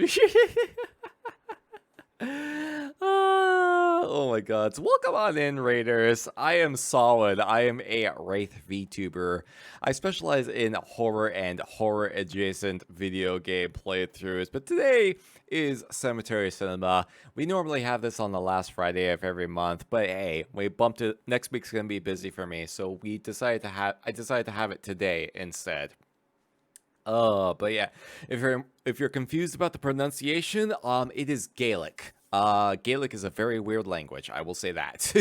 Oh my god. So welcome on in, Raiders. I am Solid. I am a Wraith VTuber. I specialize in horror and horror adjacent video game playthroughs, but today is Cemetery Cinema. We normally have this on the last Friday of every month, but hey, we bumped it. Next week's gonna be busy for me, so I decided to have it today instead. But yeah, if you're confused about the pronunciation, it is Gaelic. Gaelic is a very weird language, I will say that.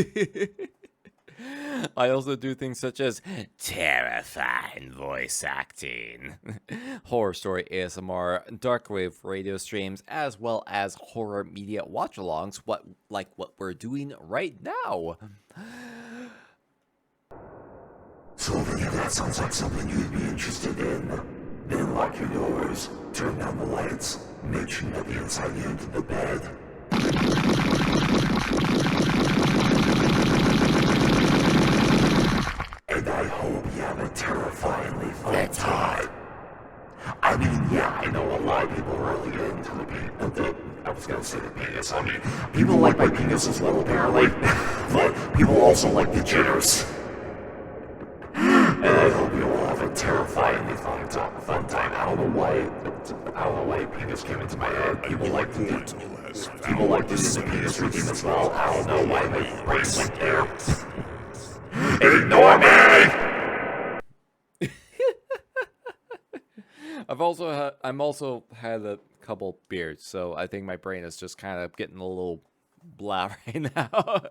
I also do things such as terrifying voice acting, horror story ASMR, darkwave radio streams, as well as horror media watch-alongs, like what we're doing right now. So if any of that sounds like something you'd be interested in, then lock your doors, turn down the lights, make sure nothing inside the end of the bed. And I hope you have a terrifyingly fun time. I mean, yeah, I know a lot of people really get into I was gonna say the penis. I mean, people like my penis as well, apparently. But people also like the jitters. And I hope you all have a terrifyingly fun time. I don't know why penis came into my head. People like to do the penis routine as well. I don't know why my brain went there. Ignore me! I'm also had a couple beers, so I think my brain is just kind of getting a little blah right now.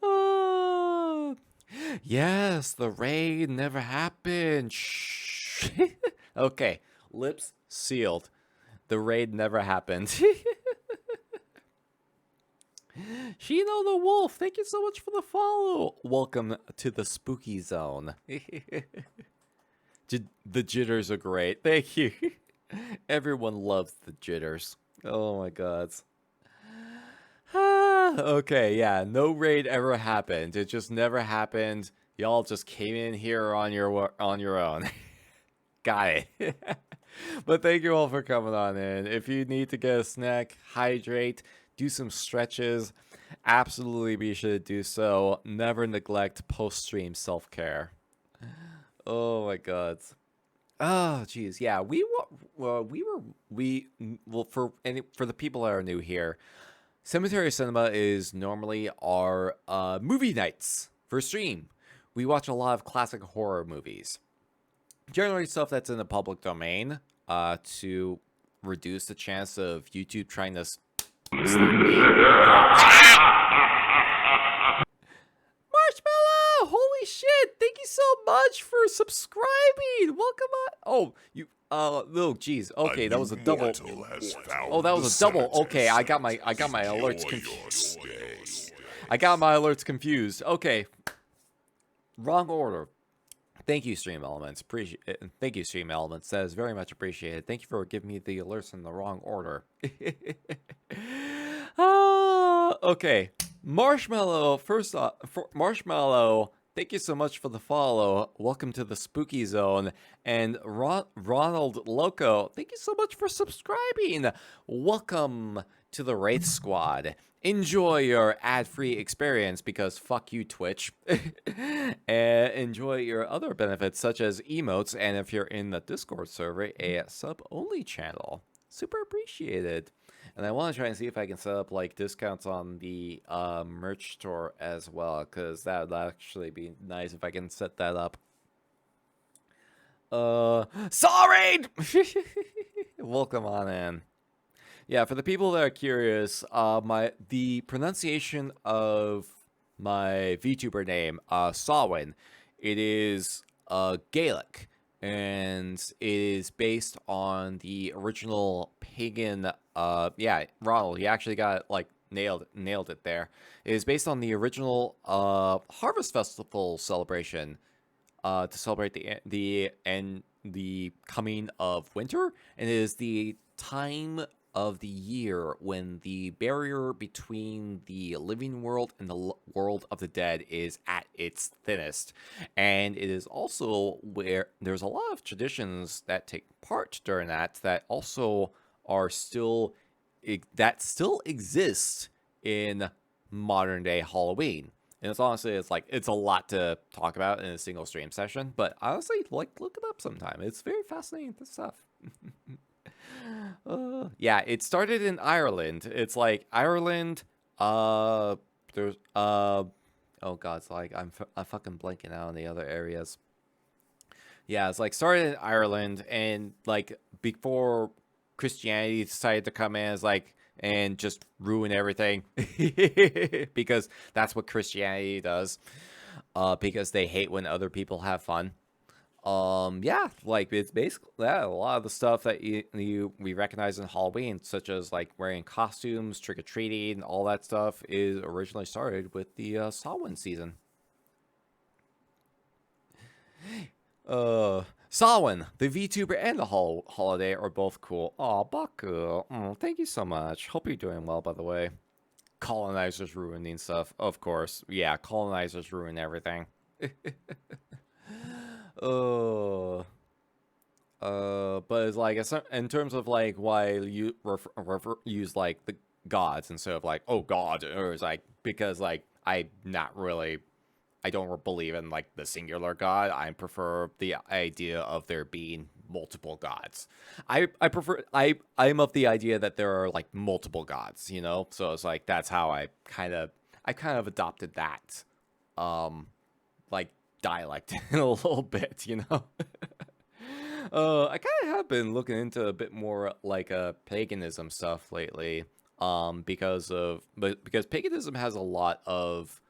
Oh, yes, the raid never happened. Shh. Okay, lips sealed. The raid never happened. Shino the Wolf, thank you so much for the follow. Welcome to the spooky zone. The jitters are great. Thank you. Everyone loves the jitters. Oh my god. Okay, yeah, no raid ever happened. It just never happened. Y'all just came in here on your own. Got it. But thank you all for coming on in. If you need to get a snack, hydrate, do some stretches, absolutely be sure to do so. Never neglect post-stream self-care. Oh my god. Oh jeez, yeah. For the people that are new here, Cemetery Cinema is normally our movie nights for stream. We watch a lot of classic horror movies, generally stuff that's in the public domain, to reduce the chance of YouTube trying to Marshmallow! Holy shit! Thank you so much for subscribing! Welcome on. Oh, you. Oh, jeez. Okay, that was a double. Oh, that was a double. Okay, I got my alerts confused. I got my alerts confused. Okay, wrong order. Thank you, Stream Elements. Thank you, Stream Elements. That is very much appreciated. Thank you for giving me the alerts in the wrong order. Okay. Marshmallow, first off, Marshmallow, thank you so much for the follow. Welcome to the spooky zone. And Ronald Loco, thank you so much for subscribing. Welcome to the Wraith Squad. Enjoy your ad-free experience because fuck you, Twitch. And enjoy your other benefits such as emotes, and if you're in the Discord server, a sub-only channel. Super appreciated. And I want to try and see if I can set up like discounts on the merch store as well, because that would actually be nice if I can set that up. Sorry! Welcome on in. Yeah, for the people that are curious, the pronunciation of my VTuber name, Samhain, it is Gaelic, and it is based on the original pagan. Yeah, Ronald, you actually got it, like nailed it there. It is based on the original Harvest Festival celebration to celebrate the coming of winter, and it is the time of the year when the barrier between the living world and the world of the dead is at its thinnest. And it is also where there's a lot of traditions that take part during that also are still, that still exist in modern day Halloween. And it's honestly, it's a lot to talk about in a single stream session, but honestly, look it up sometime. It's very fascinating stuff. Yeah, it started in Ireland. It's like Ireland, there's, oh god, it's like, I'm fucking blanking out on the other areas. Yeah, it's like started in Ireland, and like before Christianity decided to come in, it's like, and just ruin everything. Because that's what Christianity does. Because they hate when other people have fun. Yeah, like it's basically a lot of the stuff that we recognize in Halloween, such as like wearing costumes, trick-or-treating, all that stuff is originally started with the Samhain season. Samhain, the VTuber and the holiday are both cool. Aw, Baku. Thank you so much. Hope you're doing well, by the way. Colonizers ruining stuff. Of course. Yeah, colonizers ruin everything. But it's like, in terms of like why you use like the gods instead of like, oh god, or it's like, because like I don't believe in like the singular god. I prefer the idea of there being multiple gods. I'm of the idea that there are like multiple gods, you know? So it's like, that's how I kind of adopted that, like dialect in a little bit, you know? I kind of have been looking into a bit more like paganism stuff lately, because paganism has a lot of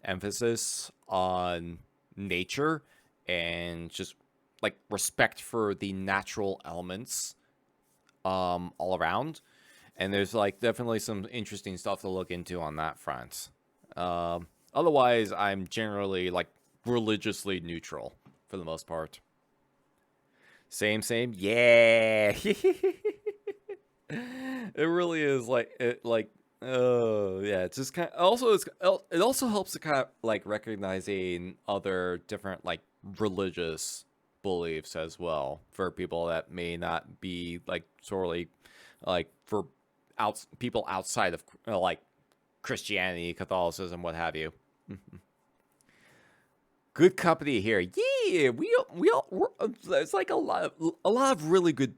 emphasis on nature and just like respect for the natural elements all around, and there's like definitely some interesting stuff to look into on that front. Otherwise, I'm generally like religiously neutral for the most part. Same, yeah. It really is like yeah, it's just kind of, it also helps to kind of like recognizing other different like religious beliefs as well, for people that may not be like sorely like for people outside of like Christianity, Catholicism, what have you. Good company here. Yeah, it's like a lot of really good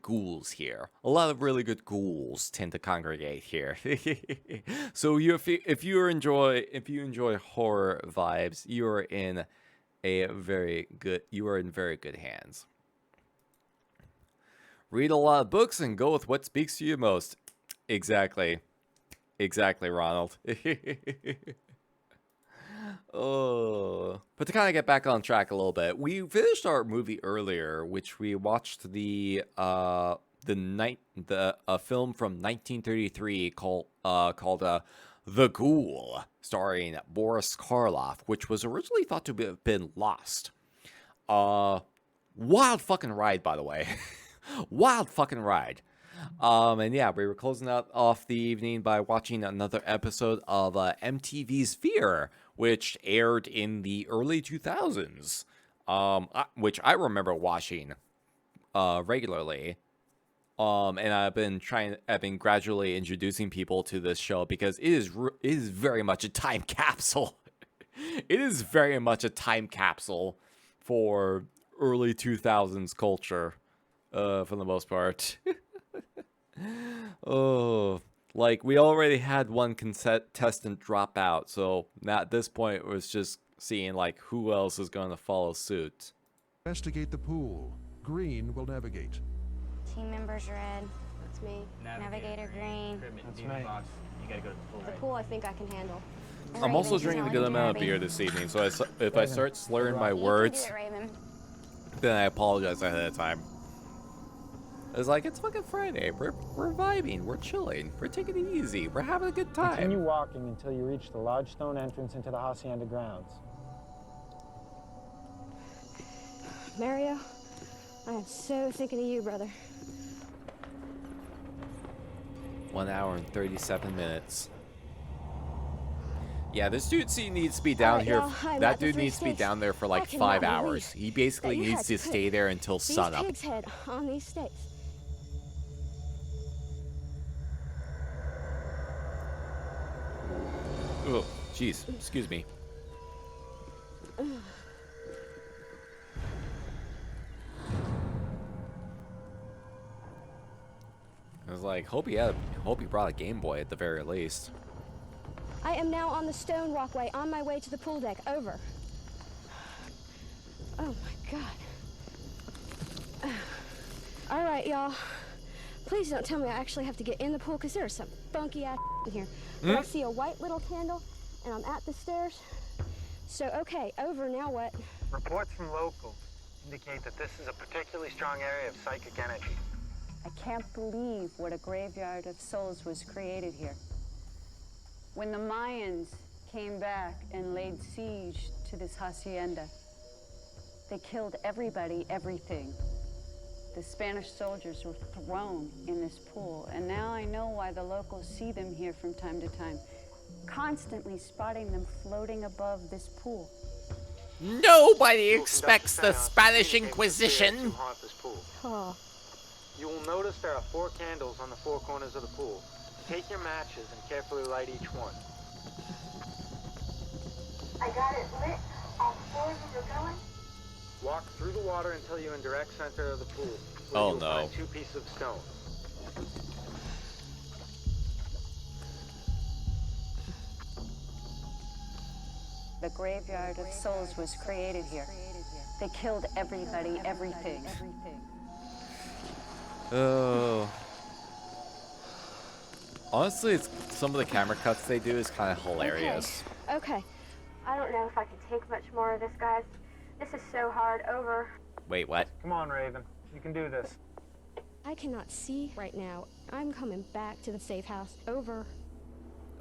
ghouls here. A lot of really good ghouls tend to congregate here. So if you enjoy horror vibes, you are in very good hands. Read a lot of books and go with what speaks to you most. Exactly, Ronald. Oh, but to kind of get back on track a little bit, we finished our movie earlier, which we watched the film from 1933 called The Ghoul, starring Boris Karloff, which was originally thought to have been lost. Wild fucking ride, by the way. Wild fucking ride. And yeah, we were closing off the evening by watching another episode of MTV's Fear, which aired in the early 2000s, which I remember watching regularly. And I've been gradually introducing people to this show because it is very much a time capsule. It is very much a time capsule for early 2000s culture, for the most part. Oh, like we already had one contestant drop out, so now at this point it was just seeing like who else is going to follow suit. Investigate the pool. Green will navigate. Team members red. That's me. Navigator green. That's me. You gotta go to the pool. The pool I think I can handle. I'm also drinking a good amount of beer this evening, so if I start slurring my words, then I apologize ahead of time. It's like, it's fucking Friday. We're vibing. We're chilling. We're taking it easy. We're having a good time. Continue walking until you reach the large stone entrance into the hacienda grounds. Mario, I am so thinking of you, brother. 1 hour and 37 minutes. Yeah, this dude needs to be down here. That dude needs to be down there for like 5 hours. He basically needs to stay there until sunup. Pig's head on these stakes. Oh, jeez. Excuse me. I was like, hope he brought a Game Boy at the very least. I am now on the stone walkway on my way to the pool deck. Over. Oh my god. All right, y'all. Please don't tell me I actually have to get in the pool because there's some funky ass in here. But I see a white little candle and I'm at the stairs. So, okay, over, now what? Reports from locals indicate that this is a particularly strong area of psychic energy. I can't believe what a graveyard of souls was created here. When the Mayans came back and laid siege to this hacienda, they killed everybody, everything. The Spanish soldiers were thrown in this pool, and now I know why the locals see them here from time to time, constantly spotting them floating above this pool. Nobody expects the Spanish Inquisition. Oh. You will notice there are 4 candles on the 4 corners of the pool. Take your matches and carefully light each one. I got it lit. All 4 of them are going. Walk through the water until you're in direct center of the pool. Where Oh you'll no. find 2 pieces of stone. The graveyard of souls was created here. They killed everybody, everything. Oh. Honestly, some of the camera cuts they do is kind of hilarious. Okay. I don't know if I can take much more of this, guys. This is so hard. Over. Wait, what? Come on, Raven. You can do this. I cannot see right now. I'm coming back to the safe house. Over.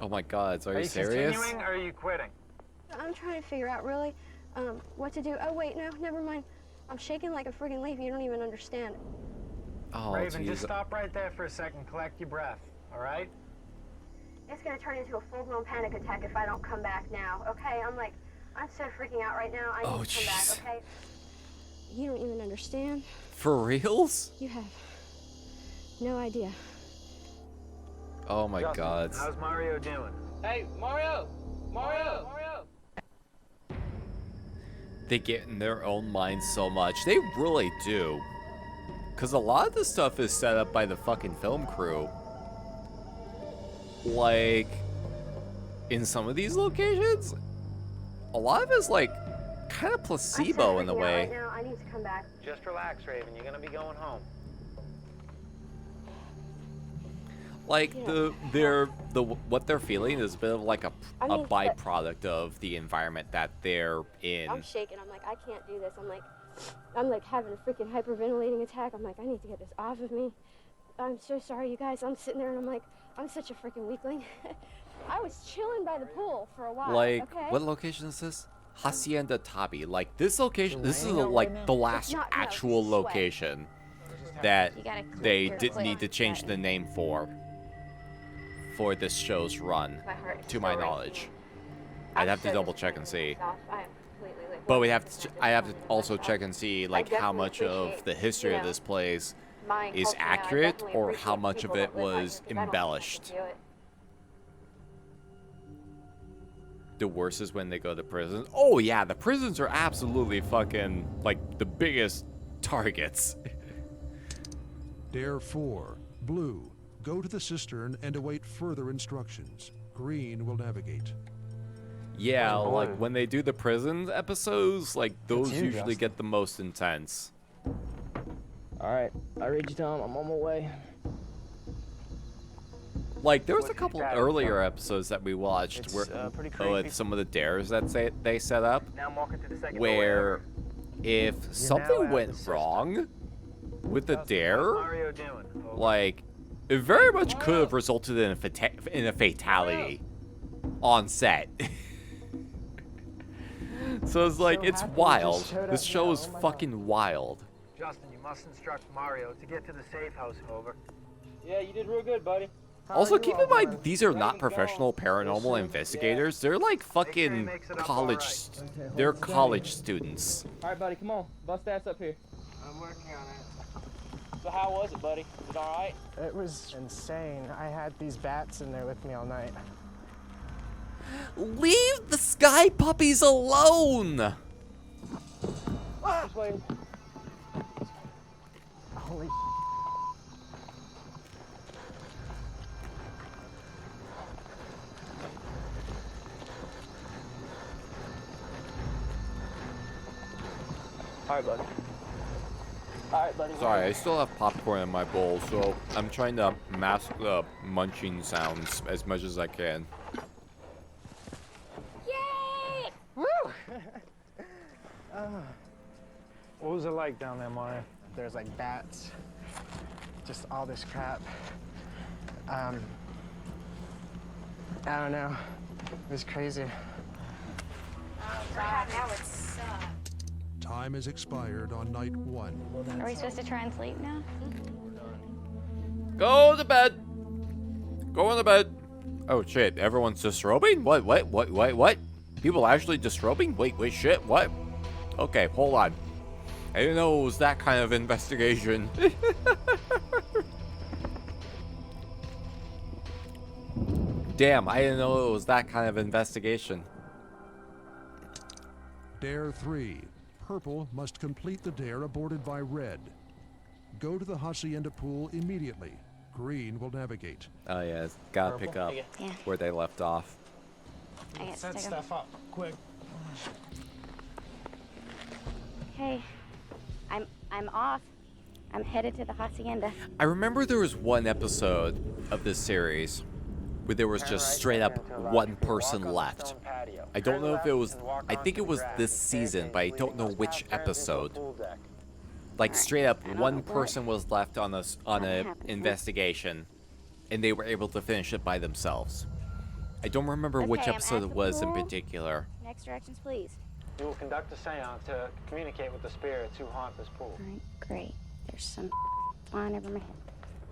Oh my god, are you serious? Are you continuing or are you quitting? I'm trying to figure out really what to do. Oh, wait, no, never mind. I'm shaking like a friggin' leaf. You don't even understand. Oh, Raven, geez. just stop right there for a second. Collect your breath, all right? It's gonna turn into a full-blown panic attack if I don't come back now. Okay? I'm so freaking out right now. I need to come back. Okay? You don't even understand. For reals? You have no idea. Oh my god. How's Mario doing? Hey, Mario! Mario! They get in their own minds so much. They really do. Because a lot of this stuff is set up by the fucking film crew. Like, in some of these locations, a lot of it's like kind of placebo in a way. Right now. I need to come back. Just relax, Raven. You're gonna be going home. Like what they're feeling is a bit of like a byproduct of the environment that they're in. I'm shaking. I'm like, I can't do this. I'm like having a freaking hyperventilating attack. I'm like, I need to get this off of me. I'm so sorry, you guys. I'm sitting there and I'm like, I'm such a freaking weakling. I was chilling by the pool for a while. Like, okay? what location is this? Hacienda Tabi. Like, this location, this is like the last actual location that they didn't need to change the name for this show's run, to my knowledge. I'd have to double check and see. But I have to also check and see like how much of the history of this place is accurate or how much of it was embellished. The worst is when they go to prisons. Oh yeah, the prisons are absolutely fucking like the biggest targets. Dare 4. Blue. Go to the cistern and await further instructions. Green will navigate. Yeah, like when they do the prison episodes, like those you, usually Justin. get the most intense. Alright, I read you, Tom. I'm on my way. Like there was a couple earlier episodes that we watched It's, where pretty with creepy. some of the dares that they set up, Now I'm walking to the second where if now something at went the wrong with the dare, Mario doing? Over. like it very much could have resulted in a fatality on set. So it's like, it's wild. This show is fucking wild. Justin, you must instruct Mario to get to the safe house. Over. Yeah, you did real good, buddy. Also, keep in mind, these are not professional paranormal investigators. They're like fucking college. They're college students. All right, buddy, come on. Bust ass up here. I'm working on it. So how was it, buddy? Was it all right? It was insane. I had these bats in there with me all night. Leave the sky puppies alone! Just wait. Holy All right, buddy. All right, buddy. Sorry, I still have popcorn in my bowl, so I'm trying to mask the munching sounds as much as I can. Yay! Woo! What was it like down there, Mario? There's like bats, just all this crap. I don't know. It was crazy. Oh God, that would suck. Time has expired on night 1. Are we supposed to try and sleep now? Go to bed! Go to bed! Oh shit, everyone's disrobing? What? People actually disrobing? Wait, shit, what? Okay, hold on. I didn't know it was that kind of investigation. Damn, I didn't know it was that kind of investigation. Dare 3. Purple must complete the dare aborted by red. Go to the Hacienda pool immediately. Green will navigate. Oh yeah, gotta pick up where they left off. I got Set stuff up, quick. Okay, I'm off. I'm headed to the hacienda. I remember there was one episode of this series where there was just straight up one person left. I don't know if it was, I think it was this season, but I don't know which episode. Like straight up, one person was left on a investigation, and they were able to finish it by themselves. I don't remember which Okay, I'm episode at it the was in pool. particular. Next directions, please. You will conduct a seance to communicate with the spirits who haunt this pool. All right, great. There's some flying over my head.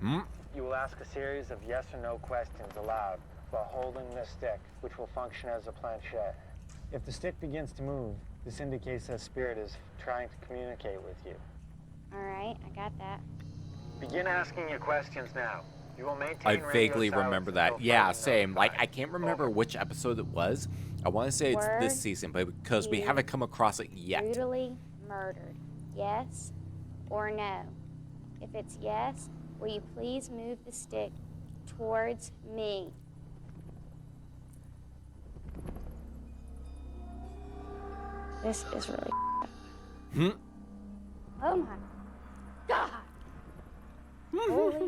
Hmm? You will ask a series of yes or no questions aloud while holding this stick, which will function as a planchette. If the stick begins to move, this indicates that spirit is trying to communicate with you. All right, I got that. Begin asking your questions now. You will maintain I radio vaguely silence remember until that. Yeah, further same. Like, notified. I can't remember which episode it was. I want to say it's this Were season, but because we you haven't come across it yet. Brutally murdered. Yes or no? If it's yes, will you please move the stick towards me? This is really Hmm? Oh my God. Holy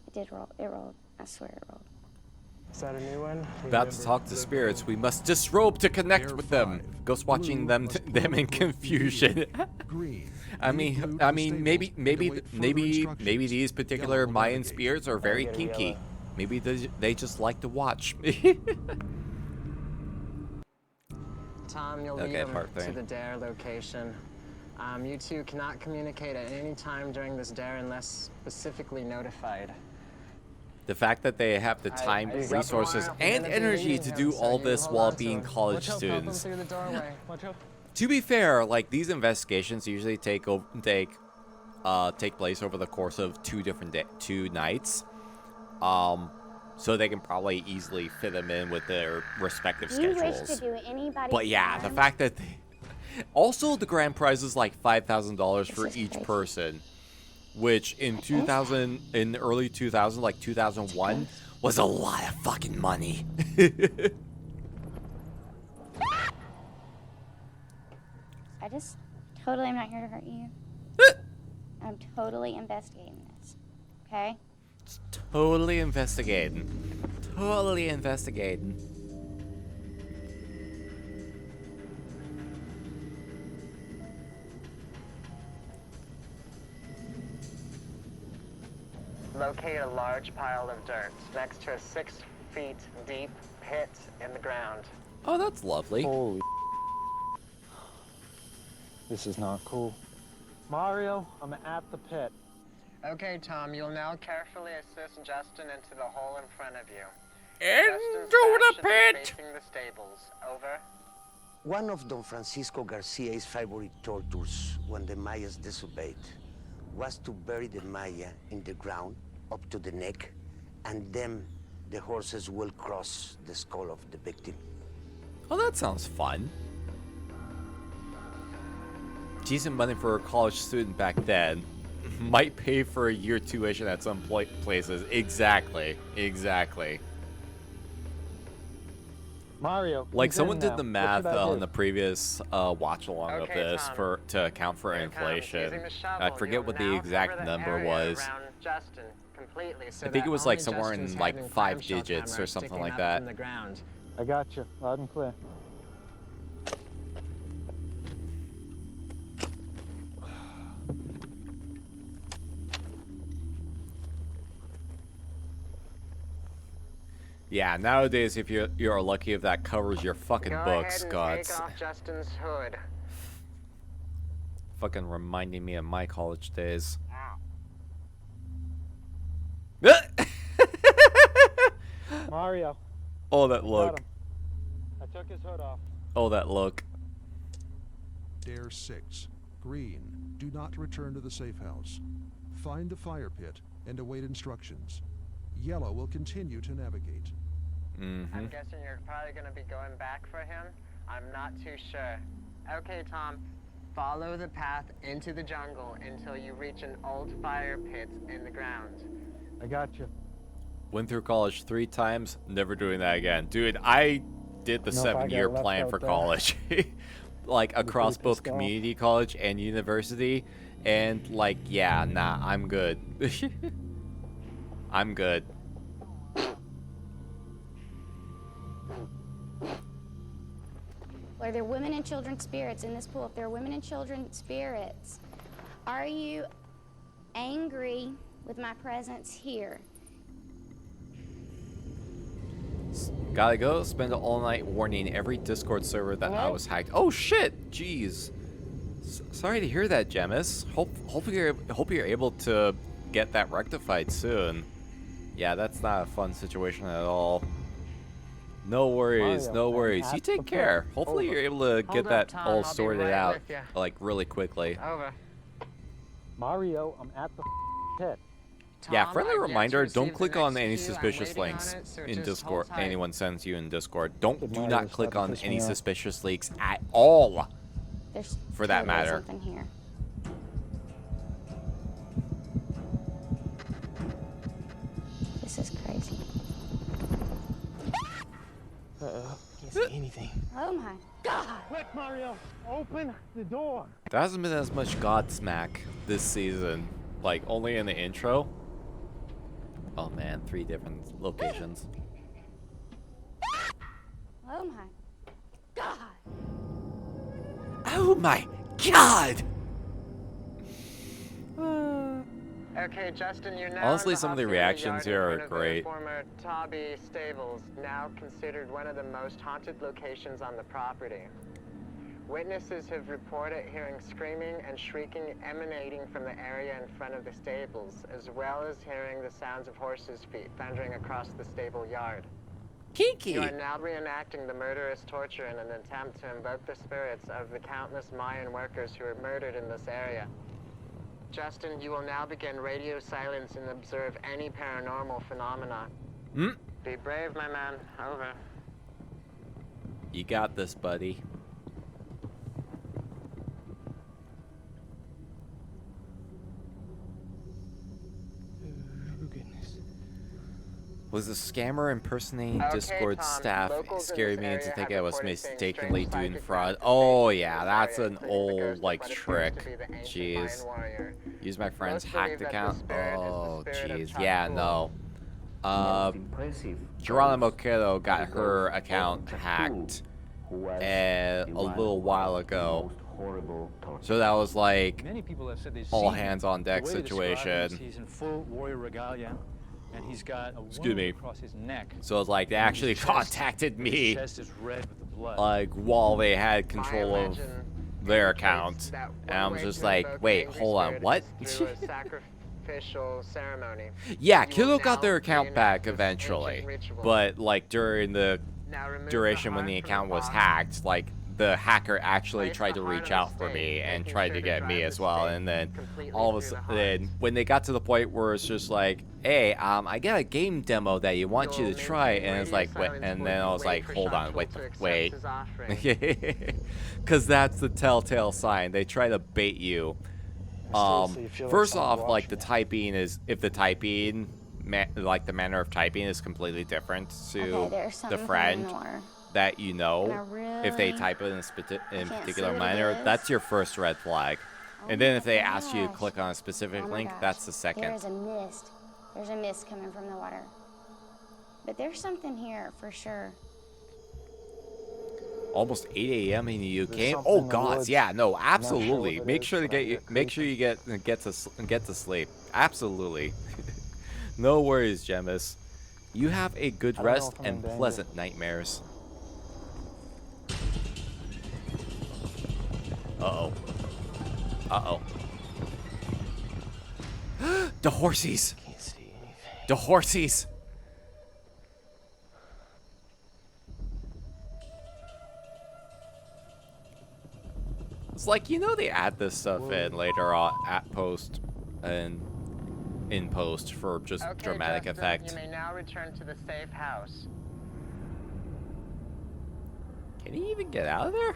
It did roll. It rolled. I swear it rolled. Is that a new one? About to talk to spirits, we must disrobe to connect with them. Ghost watching them in confusion. I mean, maybe these particular Mayan spirits are very kinky. Maybe they just like to watch. Tom, you'll Okay, lead them part to three. the dare location. You two cannot communicate at any time during this dare unless specifically notified. The fact that they have the time, resources, and energy to do all this while being college students. To be fair, like, these investigations usually take place over the course of two nights. So they can probably easily fit them in with their respective Do you schedules. wish to do anybody But yeah, the harm? fact that also the grand prize is like $5,000 for each person, which in in early 2000, like 2001, was a lot of fucking money. I just totally am not here to hurt you. I'm totally investigating this. Okay? Totally investigating. Totally investigating. Locate a large pile of dirt next to a 6 feet deep pit in the ground. Oh, that's lovely. Holy This is not cool. Mario, I'm at the pit. Okay, Tom, you'll now carefully assist Justin into the hole in front of you. Into the pit! Facing the stables. Over. One of Don Francisco Garcia's favorite tortures when the Mayas disobeyed was to bury the Maya in the ground up to the neck, and then the horses will cross the skull of the victim. Oh, that sounds fun. Decent money for a college student back then. Might pay for a year tuition at some places. Exactly. Exactly. Mario. Like, someone did the math on the previous watch along of this Tom. to account for inflation. I forget what the exact number was. Justin, completely, so I think it was like only somewhere in Justin's like having 5 clamshell digits or cameras something sticking like up that. from the ground. I got you, loud and clear. Yeah, nowadays if you're lucky if that covers your fucking Go books, ahead and gods. take off Justin's hood. Fucking reminding me of my college days. Mario. Oh, that got look. him. I took his hood off. Oh, that look. Dare 6. Green. Do not return to the safe house. Find the fire pit and await instructions. Yellow will continue to navigate. I'm guessing you're probably going to be going back for him? I'm not too sure. Okay, Tom. Follow the path into the jungle until you reach an old fire pit in the ground. I got you. Went through college 3 times, never doing that again. Dude, I did the No, if I 7-year got left plan out for there. college. Like, across both pissed off. community college and university. And, like, yeah, nah, I'm good. I'm good. Are there women and children spirits in this pool? If there are women and children spirits, are you angry with my presence here? Gotta go. Spend all night warning every Discord server that I was hacked. Oh shit! Jeez. Sorry to hear that, Gemis. Hope you're able to get that rectified soon. Yeah, that's not a fun situation at all. No worries, no worries. You take care. Hopefully you're able to get that all sorted out like really quickly. Over. Mario, I'm at the pit. Yeah, friendly reminder, don't click on any suspicious links in Discord. Anyone sends you in Discord. Do not click on any suspicious links at all. There's For that totally matter. something here. This is crazy. Can't see anything. Oh my God! Quick, Mario, open the door. There hasn't been as much Godsmack this season. Like, only in the intro. Oh man, 3 different locations. Oh my God! Oh my God! Okay, Justin, you're now Honestly, in the some of the hospital reactions yard here in are front of the great. Former Tobby Stables, now considered one of the most haunted locations on the property. Witnesses have reported hearing screaming and shrieking emanating from the area in front of the stables, as well as hearing the sounds of horses' feet thundering across the stable yard. Kinky! You are now reenacting the murderous torture in an attempt to invoke the spirits of the countless Mayan workers who were murdered in this area. Justin, you will now begin radio silence and observe any paranormal phenomena. Be brave, my man. Over. You got this, buddy. Was a scammer impersonating Okay, Discord Tom, staff locals in scared this me into area thinking I have was reported seeing mistakenly strange doing psychic fraud. practices Oh in yeah, this that's area, an including the old ghost of like what appears to trick. be the ancient Jeez. Mayan warrior. Use my friend's Most believe hacked that the account. spirit is the Oh spirit of jeez, Chuck yeah, Poole. no. Impressive. Geronimo Quedo got her account hacked a little while ago. So that was like Many people have said they've all seen hands on deck the way they describe him is situation. He's in full warrior regalia, and he's got a Excuse wound me. across his neck. So it's like they And actually his chest- contacted me, His chest is red with the blood. like while they had control of their account, and I was just like, wait, hold on, what? official ceremony. Yeah, You will Kiddo got now their account reenact back this eventually, ancient ritual. but like during the Now remove duration the when the heart from account was box. hacked, like the hacker actually Place tried the to heart reach on the out for stake, me and making tried sure to get me drive as the well, stake and then completely all of a through the sudden when they got to the point where it's just like, hey, I got a game demo that you want you to try, and it's like, wait, and then I was like, hold on, wait, because that's the telltale sign. They try to bait you. Seriously, you feel like First someone's off, like the watching typing is, if the typing, like the manner of typing is completely different to Okay, there's the something friend coming in the water. that you know, And I if they really type it in a can't particular see what it manner, is. that's your first red flag. Oh And then my if they ask you to gosh. click on a specific Oh my link, gosh. that's the second. There is a mist. There's a mist coming from the water. But there's something here for sure. Almost 8 a.m. in the There's UK. something Oh in the God, woods. yeah, no, I'm not sure absolutely. what it Make is, sure to but I get hear make sure you get to sleep. Absolutely. No worries, Gemus. You have a good I don't know rest if I'm in and danger. pleasant nightmares. Uh-oh. Uh-oh. The horsies! Can't see anything. The horsies! It's like, you know, they add this stuff in later on at post and in post for just Okay, dramatic Justin, effect. You may now return to the safe house. Can he even get out of there?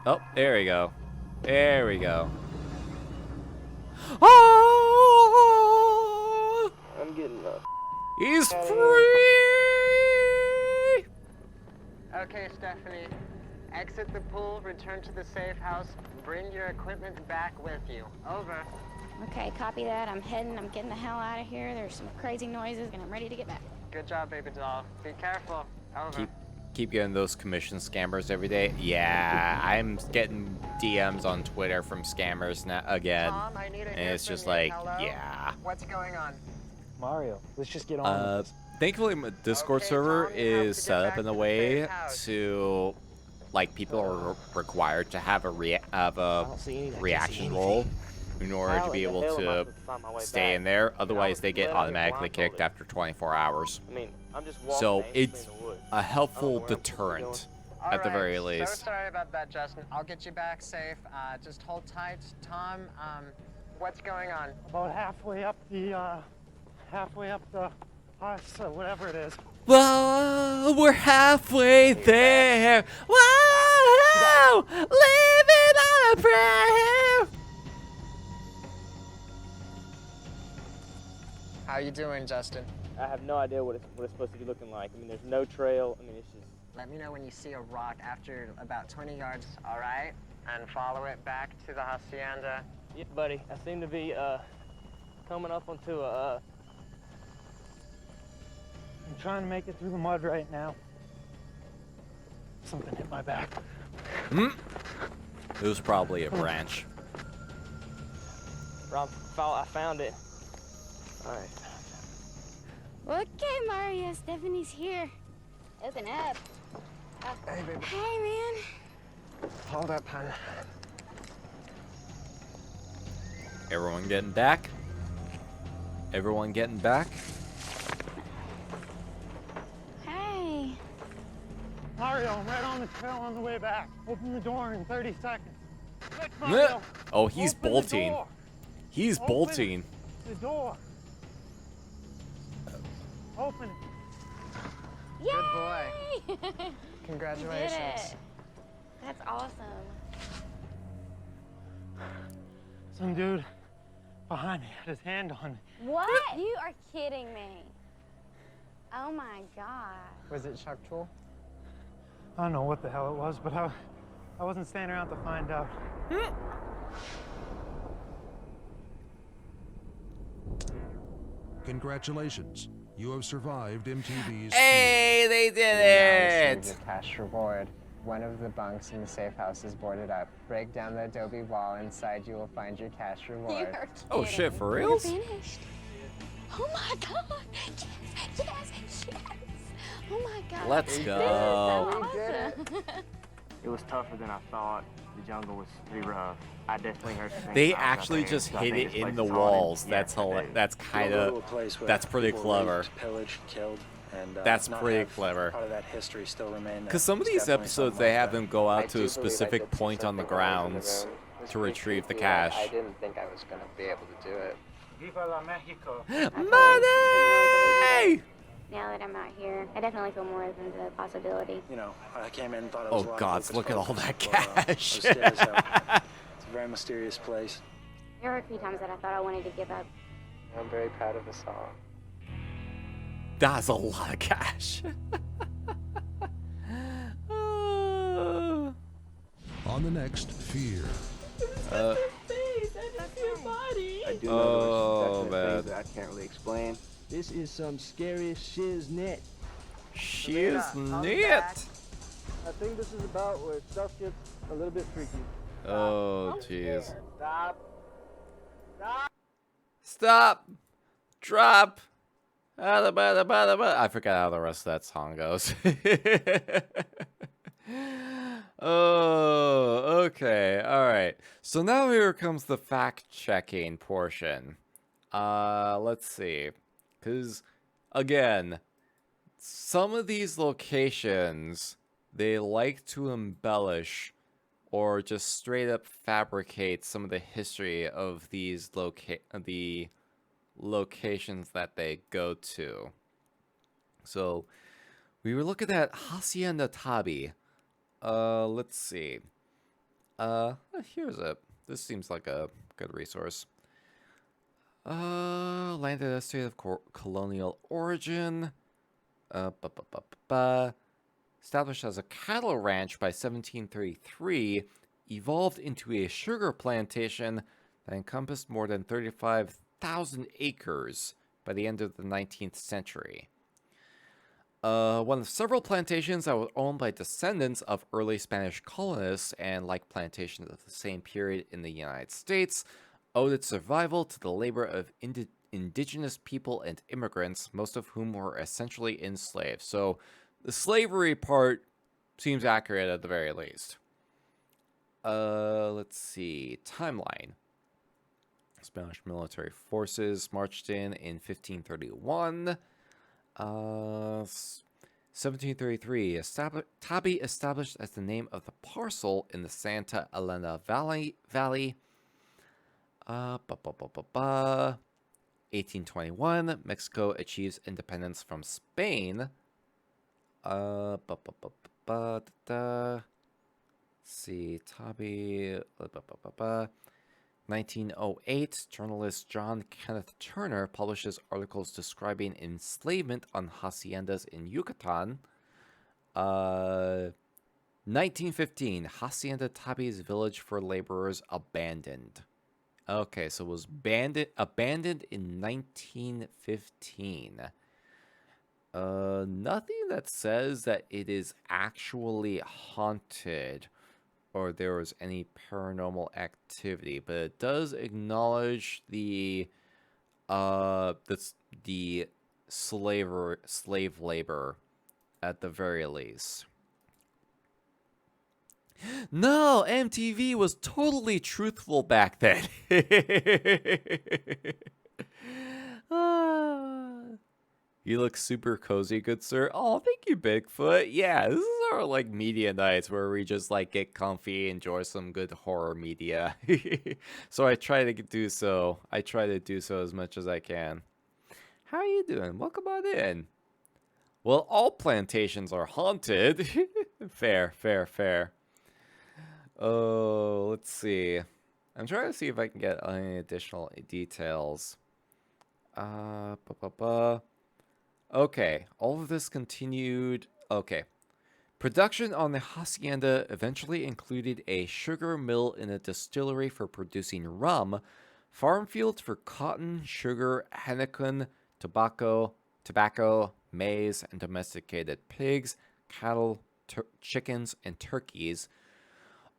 Oh, there we go. There we go. Oh! I'm getting up. He's free! Okay, Stephanie. Exit the pool, return to the safe house, bring your equipment back with you. Over. Okay, copy that. I'm getting the hell out of here. There's some crazy noises and I'm ready to get back. Good job, baby doll. Be careful. Over. Keep getting those commission scammers every day. Yeah, I'm getting DMs on Twitter from scammers now again. Tom, I need to And hear it's from just you. like, Hello? yeah. What's going on? Mario, let's just get on with this. Thankfully, my Discord server is set up in a way to, like, people are required to have a reaction roll in order to be able to stay in there. Otherwise, they get automatically kicked after 24 hours. I mean, I'm just walking So aimlessly it's in the woods. a helpful deterrent at the very So least. sorry about that, Justin. I'll get you back safe. Just hold tight. Tom, what's going on? About halfway up the bus or whatever it is. Whoa, we're halfway there. Whoa, living on a prayer. How you doing, Justin? I have no idea what it's supposed to be looking like. I mean, there's no trail. I mean, it's just... Let me know when you see a rock after about 20 yards, all right? And follow it back to the hacienda. Yeah, buddy. I seem to be coming up onto a... I'm trying to make it through the mud right now. Something hit my back. It was probably a branch. Rob, I found it. All right. Okay, Mario, Stephanie's here. Open up. Hey, baby. Hey, man. Hold up, hon. Everyone getting back? Everyone getting back? Hey. Mario, I'm right on the trail on the way back. Open the door in 30 seconds. Quick, Mario. Oh, he's Open the bolting. door. He's Open bolting. The door. Open it. Good boy. Yay! Congratulations. You did it. That's awesome. Some dude behind me had his hand on me. What? You are kidding me. Oh my God. Was it Chuck Tool? I don't know what the hell it was, but I wasn't staying around to find out. Congratulations. You have survived MTV's... Hey, they did it! Receive your cash reward. One of the bunks in the safe house is boarded up. Break down the adobe wall. Inside, you will find your cash reward. You are Oh shit, for We're reals? finished. Oh my God. Yes, yes, yes. Oh my God. Let's This is go. so awesome. It was tougher than I thought. The jungle was pretty rough. I definitely heard some things They when I was out actually there, just so I hit think it this place in the is haunted. walls. Yes, I do. That's kind of that's pretty clever. Pillaged, killed, and That's not pretty have clever. part of that history still remain. Because some of It's these definitely episodes, something they like have that. them go I out to do a believe I specific did see point on the something while I was in grounds room. It was to pretty retrieve the creepy. cash. I didn't think I was going to be able to do it. Viva la Mexico. Money! Now that I'm out here, I definitely feel more open to the possibility. You know, I came in and thought it was a Oh lot of God! hocus Look at all pocus, that but, I cash. was scared as hell. It's a very mysterious place. There were a few times that I thought I wanted to give up. I'm very proud of us all. That's a lot of cash. On the next Fear. I do know there were some definite things that I can't really explain. This is some scary shiznit. Shiznit. I think this is about where stuff gets a little bit freaky. Oh jeez. Stop. Stop. Drop. I forgot how the rest of that song goes. Oh, okay. All right. So now here comes the fact-checking portion. Let's see. Because, again, some of these locations, they like to embellish or just straight up fabricate some of the history of these the locations that they go to. So, we were looking at Hacienda Tabi. Let's see. Here's it. This seems like a good resource. Landed in a state of colonial origin. Established as a cattle ranch by 1733, evolved into a sugar plantation that encompassed more than 35,000 acres by the end of the 19th century. One of several plantations that was owned by descendants of early Spanish colonists and, like plantations of the same period in the United States, owed its survival to the labor of indigenous people and immigrants, most of whom were essentially enslaved. So the slavery part seems accurate at the very least. Let's see. Timeline. Spanish military forces marched in 1531. 1733, Tabi established as the name of the parcel in the Santa Elena Valley. 1821, Mexico achieves independence from Spain. See, Tabi. 1908, journalist John Kenneth Turner publishes articles describing enslavement on haciendas in Yucatan. 1915, Hacienda Tabi's village for laborers abandoned. Okay, so it was abandoned in 1915. Nothing that says that it is actually haunted or there was any paranormal activity, but it does acknowledge the slave labor at the very least. No, MTV was totally truthful back then. You look super cozy, good sir. Oh, thank you, Bigfoot. Yeah, this is our like media nights where we just like get comfy, enjoy some good horror media. So I try to do so. I try to do so as much as I can. How are you doing? Welcome on in. Well, all plantations are haunted. Fair, fair, fair. Oh, let's see. I'm trying to see if I can get any additional details. Okay, all of this continued. Okay. Production on the hacienda eventually included a sugar mill and a distillery for producing rum, farm fields for cotton, sugar, henequen, tobacco, maize, and domesticated pigs, cattle, chickens, and turkeys.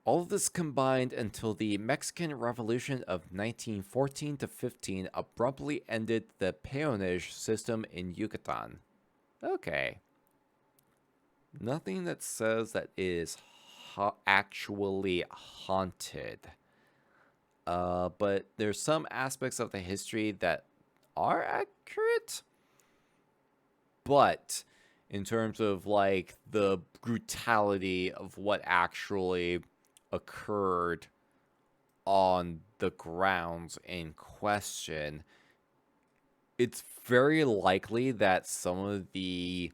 All of this combined until the Mexican Revolution of 1914 to 15 abruptly ended the peonage system in Yucatan. Okay. Nothing that says that it is actually haunted. But there's some aspects of the history that are accurate. But in terms of like the brutality of what actually occurred on the grounds in question, it's very likely that some of the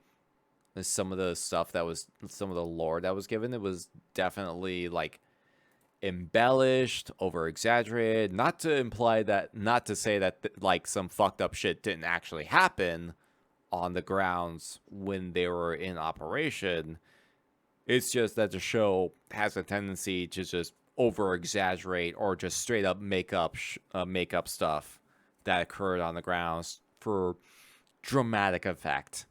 stuff that was, some of the lore that was given, it was definitely like embellished, over exaggerated. Not to imply that, not to say that like some fucked up shit didn't actually happen on the grounds when they were in operation. It's just that the show has a tendency to just over exaggerate or just straight up make up stuff that occurred on the grounds for dramatic effect.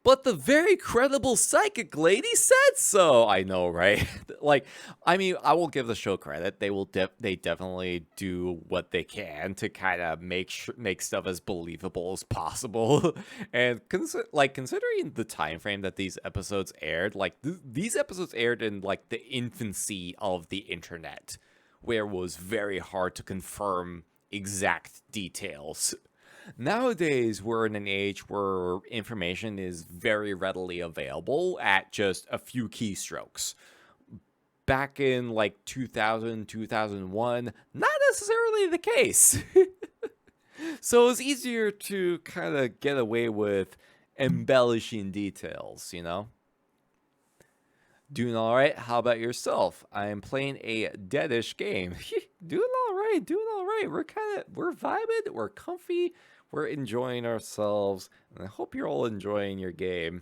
But the very credible psychic lady said so. I know, right? Like, I mean, I will give the show credit. They definitely do what they can to kind of make stuff as believable as possible. And considering the time frame that these episodes aired, like these episodes aired in like the infancy of the internet, where it was very hard to confirm exact details. Nowadays, we're in an age where information is very readily available at just a few keystrokes. Back in like 2000, 2001, not necessarily the case. So it's easier to kind of get away with embellishing details, you know? Doing all right? How about yourself? I am playing a deadish game. Doing all right. We're vibing, we're comfy, we're enjoying ourselves, and I hope you're all enjoying your game.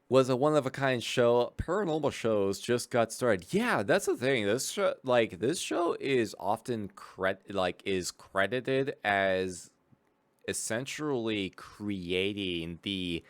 Was a one-of-a-kind show. Paranormal shows just got started. Yeah, that's the thing. This show is often credited as essentially creating the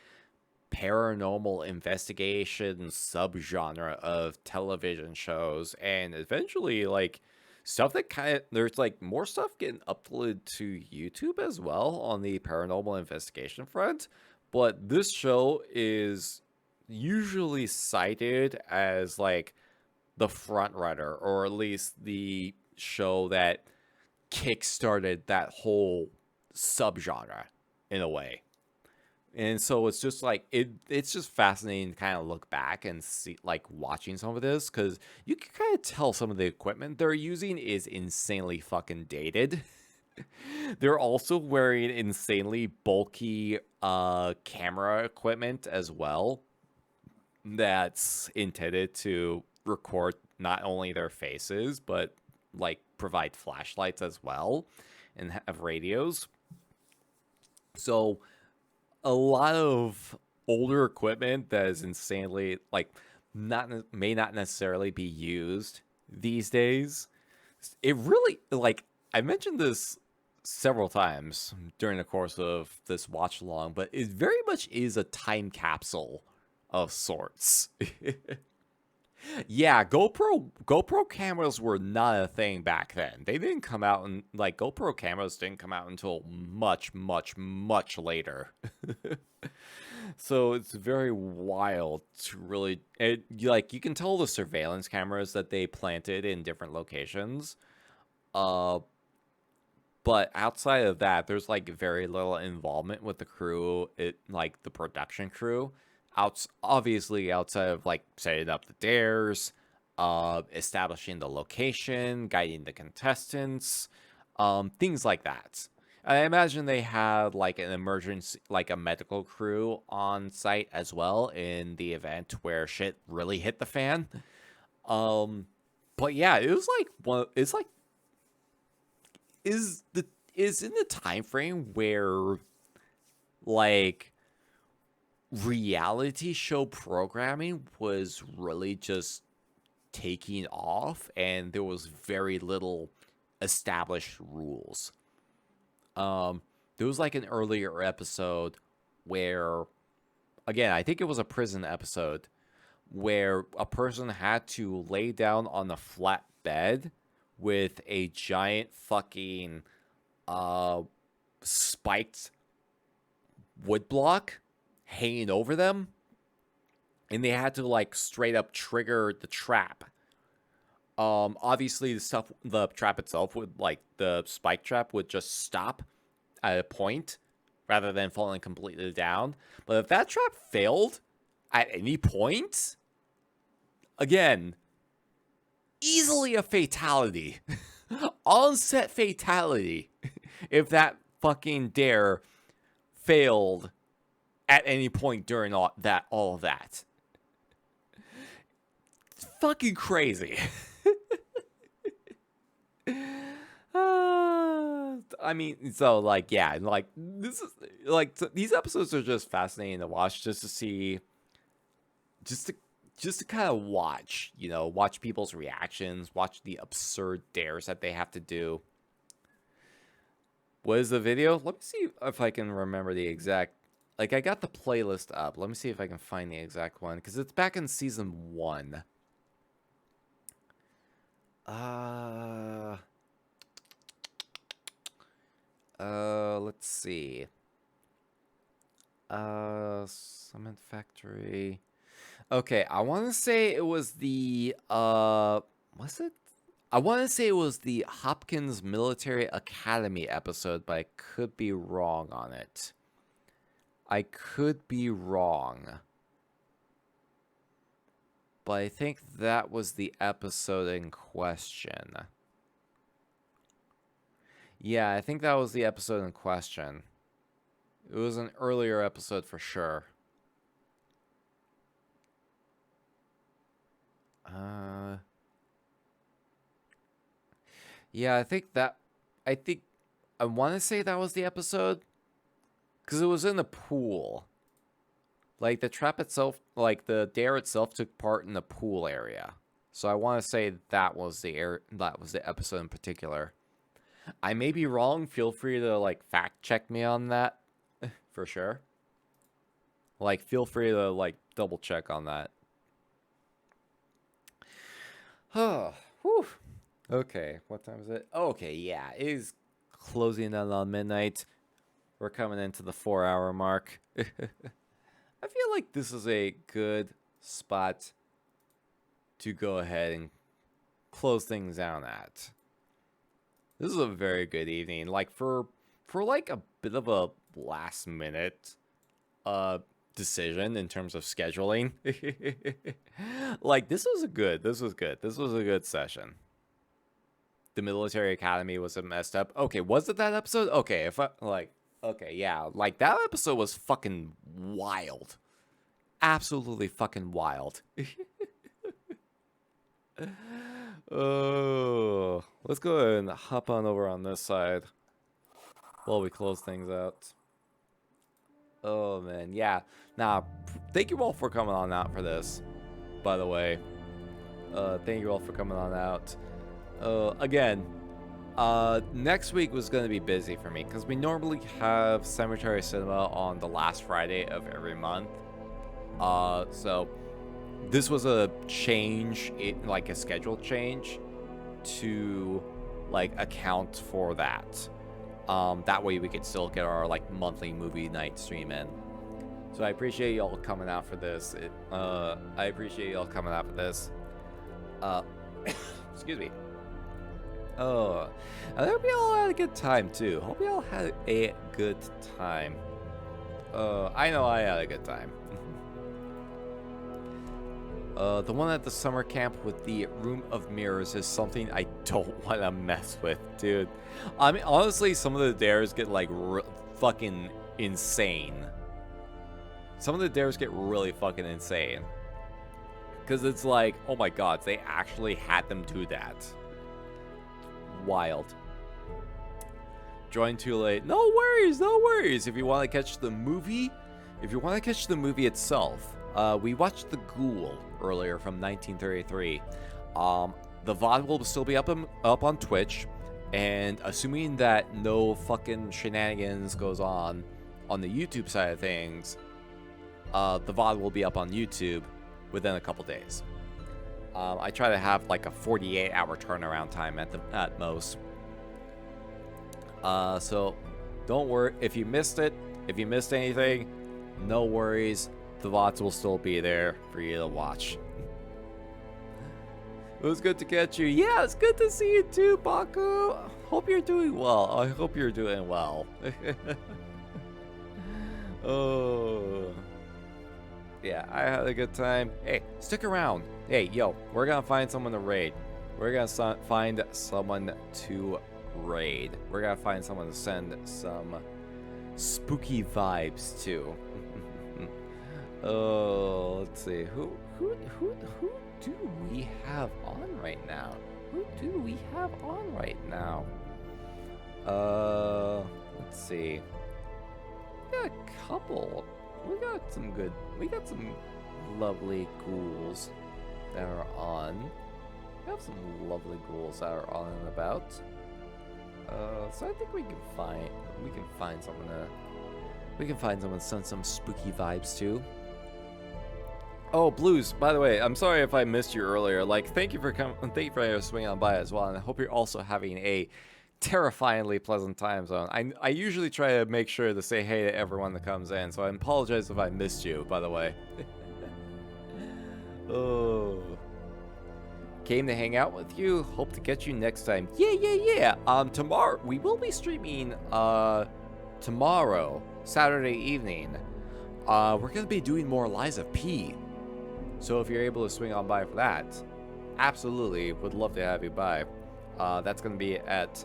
paranormal investigation subgenre of television shows, and eventually like stuff that there's like more stuff getting uploaded to YouTube as well on the paranormal investigation front. But this show is usually cited as like the front runner, or at least the show that kickstarted that whole subgenre in a way. And so it's just like it's just fascinating to kind of look back and see, like, watching some of this, because you can kind of tell some of the equipment they're using is insanely fucking dated. They're also wearing insanely bulky camera equipment as well that's intended to record not only their faces but like provide flashlights as well and have radios. So a lot of older equipment that is insanely like may not necessarily be used these days. It really, like, I mentioned this several times during the course of this watch along, but it very much is a time capsule of sorts. Yeah, GoPro cameras were not a thing back then. They didn't come out, and like GoPro cameras didn't come out until much later. So it's very wild to really, like, you can tell the surveillance cameras that they planted in different locations. But outside of that, there's like very little involvement with the crew, like the production crew. Obviously outside of like setting up the dares, establishing the location, guiding the contestants, things like that. I imagine they had like an emergency, like a medical crew on site as well in the event where shit really hit the fan. But yeah, it was like is in the time frame where like reality show programming was really just taking off, and there was very little established rules. There was like an earlier episode where, again, I think it was a prison episode, where a person had to lay down on a flat bed with a giant fucking spiked wood block hanging over them, and they had to like straight up trigger the trap. Obviously the trap itself would, like the spike trap would just stop at a point rather than falling completely down. But if that trap failed at any point, again, easily a fatality. On-set fatality. If that fucking dare failed at any point during all of that. It's fucking crazy. I mean, so like, yeah, like this is like these episodes are just fascinating to watch, just to see, just to kind of watch, you know, watch people's reactions, watch the absurd dares that they have to do. What is the video? Let me see if I can remember the exact, like I got the playlist up. Let me see if I can find the exact one, because it's back in season 1. Let's see. Cement Factory. Okay, I want to say it was the, was it? I want to say it was the Hopkins Military Academy episode, but I could be wrong on it. I could be wrong. But I think that was the episode in question. Yeah, I think that was the episode in question. It was an earlier episode for sure. Yeah, I want to say that was the episode, because it was in the pool. Like, the trap itself, like, the dare itself took part in the pool area. So I want to say that was the episode in particular. I may be wrong. Feel free to, like, fact check me on that. For sure. Like, feel free to, like, double check on that. Oh, whew. Okay, what time is it? Oh, okay, yeah, it is closing in on midnight. We're coming into the 4-hour mark. I feel like this is a good spot to go ahead and close things down at. This is a very good evening. Like, for like a bit of a last minute decision in terms of scheduling. Like, this was good. This was a good session. The Military Academy was messed up. Okay, was it that episode? Okay, okay, yeah. Like, that episode was fucking wild. Absolutely fucking wild. Oh, let's go ahead and hop on over on this side while we close things out. Oh, man, yeah. Nah, thank you all for coming on out for this, by the way. Thank you all for coming on out. Again, next week was going to be busy for me, because we normally have Cemetery Cinema on the last Friday of every month. So this was a change, like a schedule change to, like, account for that. That way we could still get our, like, monthly movie night stream in. So I appreciate y'all coming out for this. I appreciate y'all coming out for this. Excuse me. Oh, I hope y'all had a good time too. Hope y'all had a good time. I know I had a good time. The one at the summer camp with the room of mirrors is something I don't want to mess with, dude. I mean, honestly, some of the dares get, like, fucking insane. Some of the dares get really fucking insane. Because it's like, oh my god, they actually had them do that. Wild. Join too late. No worries, no worries. If you want to catch the movie, itself, we watched The Ghoul earlier from 1933. The VOD will still be up on Twitch, and assuming that no fucking shenanigans goes on the YouTube side of things, the VOD will be up on YouTube within a couple days. I try to have like a 48-hour turnaround time at most. So don't worry if you missed it. If you missed anything, no worries. The VODs will still be there for you to watch. It was good to catch you. Yeah, it's good to see you too, Baku. Hope you're doing well. I hope you're doing well. Oh. Yeah, I had a good time. Hey, stick around. Hey, yo, we're gonna find someone to raid. We're gonna find someone to raid. We're gonna find someone to send some spooky vibes to. Oh, let's see. Who do we have on right now? Who do we have on right now? Let's see. We got a couple. We got some lovely ghouls that are on. We have some lovely ghouls that are on and about. So I think we can find someone to send some spooky vibes to. Oh, Blues, by the way, I'm sorry if I missed you earlier. Like, thank you for swinging on by as well, and I hope you're also having a terrifyingly pleasant time zone. I usually try to make sure to say hey to everyone that comes in, so I apologize if I missed you, by the way. Oh. Came to hang out with you. Hope to get you next time. Yeah. Tomorrow, we will be streaming, tomorrow, Saturday evening. We're going to be doing more Liza P. So if you're able to swing on by for that, absolutely would love to have you by. That's going to be at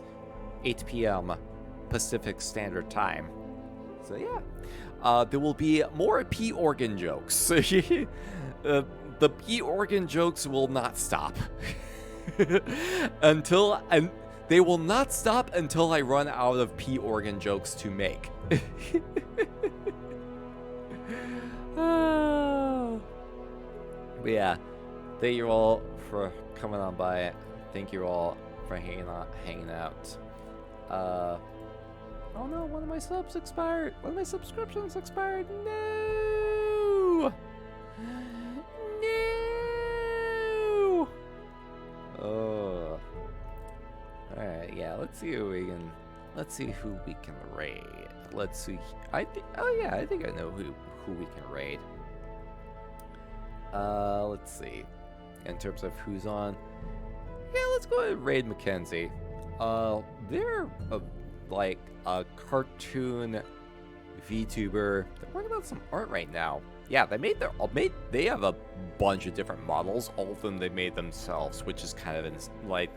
8 p.m. Pacific Standard Time. So yeah, there will be more P organ jokes. The P organ jokes will not stop and they will not stop until I run out of P organ jokes to make. But yeah, thank you all for coming on by. Thank you all for hanging out. Oh no, one of my subs expired. One of my subscriptions expired. No. Oh. Alright, yeah, let's see who we can raid. Let's see. I think I know who we can raid. Let's see. In terms of who's on. Yeah, let's go ahead and raid Mackenzie. They're like a cartoon VTuber. They're working on some art right now. Yeah, they have a bunch of different models. All of them they made themselves, which is kind of like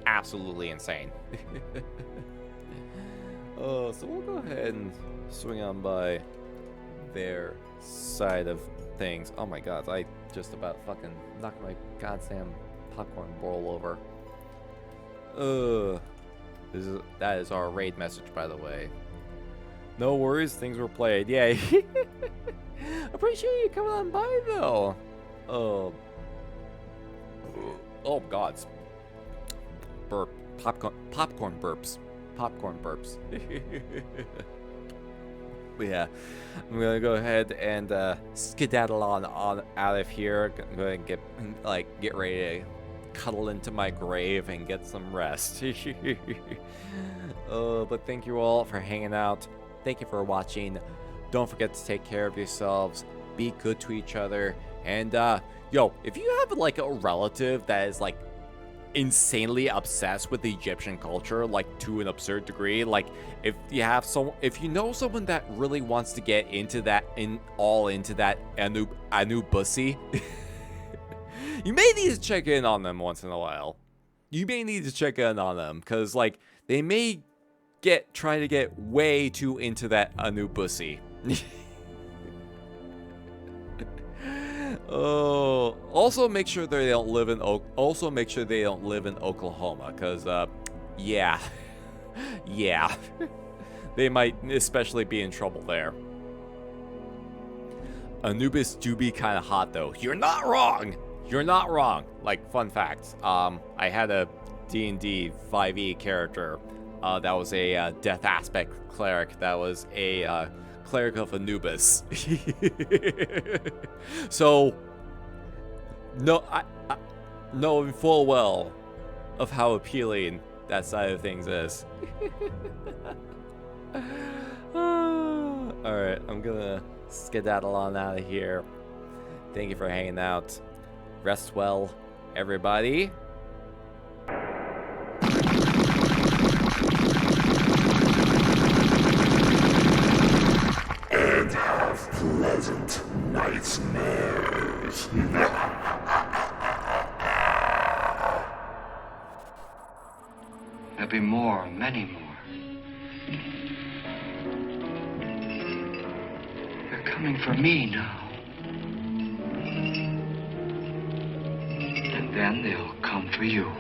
absolutely insane. Oh, so we'll go ahead and swing on by their side of things. Oh my god, I just about fucking knocked my goddamn popcorn bowl over. That is our raid message, by the way. No worries, things were played. Yeah. Appreciate you coming on by, though. Oh god. Burp. Popcorn burps. But yeah, I'm gonna go ahead and skedaddle on out of here. Go ahead and get ready to cuddle into my grave and get some rest. But thank you all for hanging out. Thank you for watching. Don't forget to take care of yourselves. Be good to each other. And yo, if you have like a relative that is like insanely obsessed with the Egyptian culture, like to an absurd degree, like if you know someone that really wants to get into that into that Anubusi, you may need to check in on them once in a while. You may need to check in on them because like they may try to get way too into that Anubusi. Oh, also make sure they don't live in Oklahoma, cause yeah, they might especially be in trouble there. Anubis do be kind of hot though. You're not wrong. Like fun fact, I had a D&D 5e character that was a death aspect cleric. That was a cleric of Anubis. So I knowing full well of how appealing that side of things is. Alright, I'm gonna skedaddle on out of here. Thank you for hanging out. Rest well, everybody. And have pleasant nightmares. There'll be more, many more. They're coming for me now. And then they'll come for you.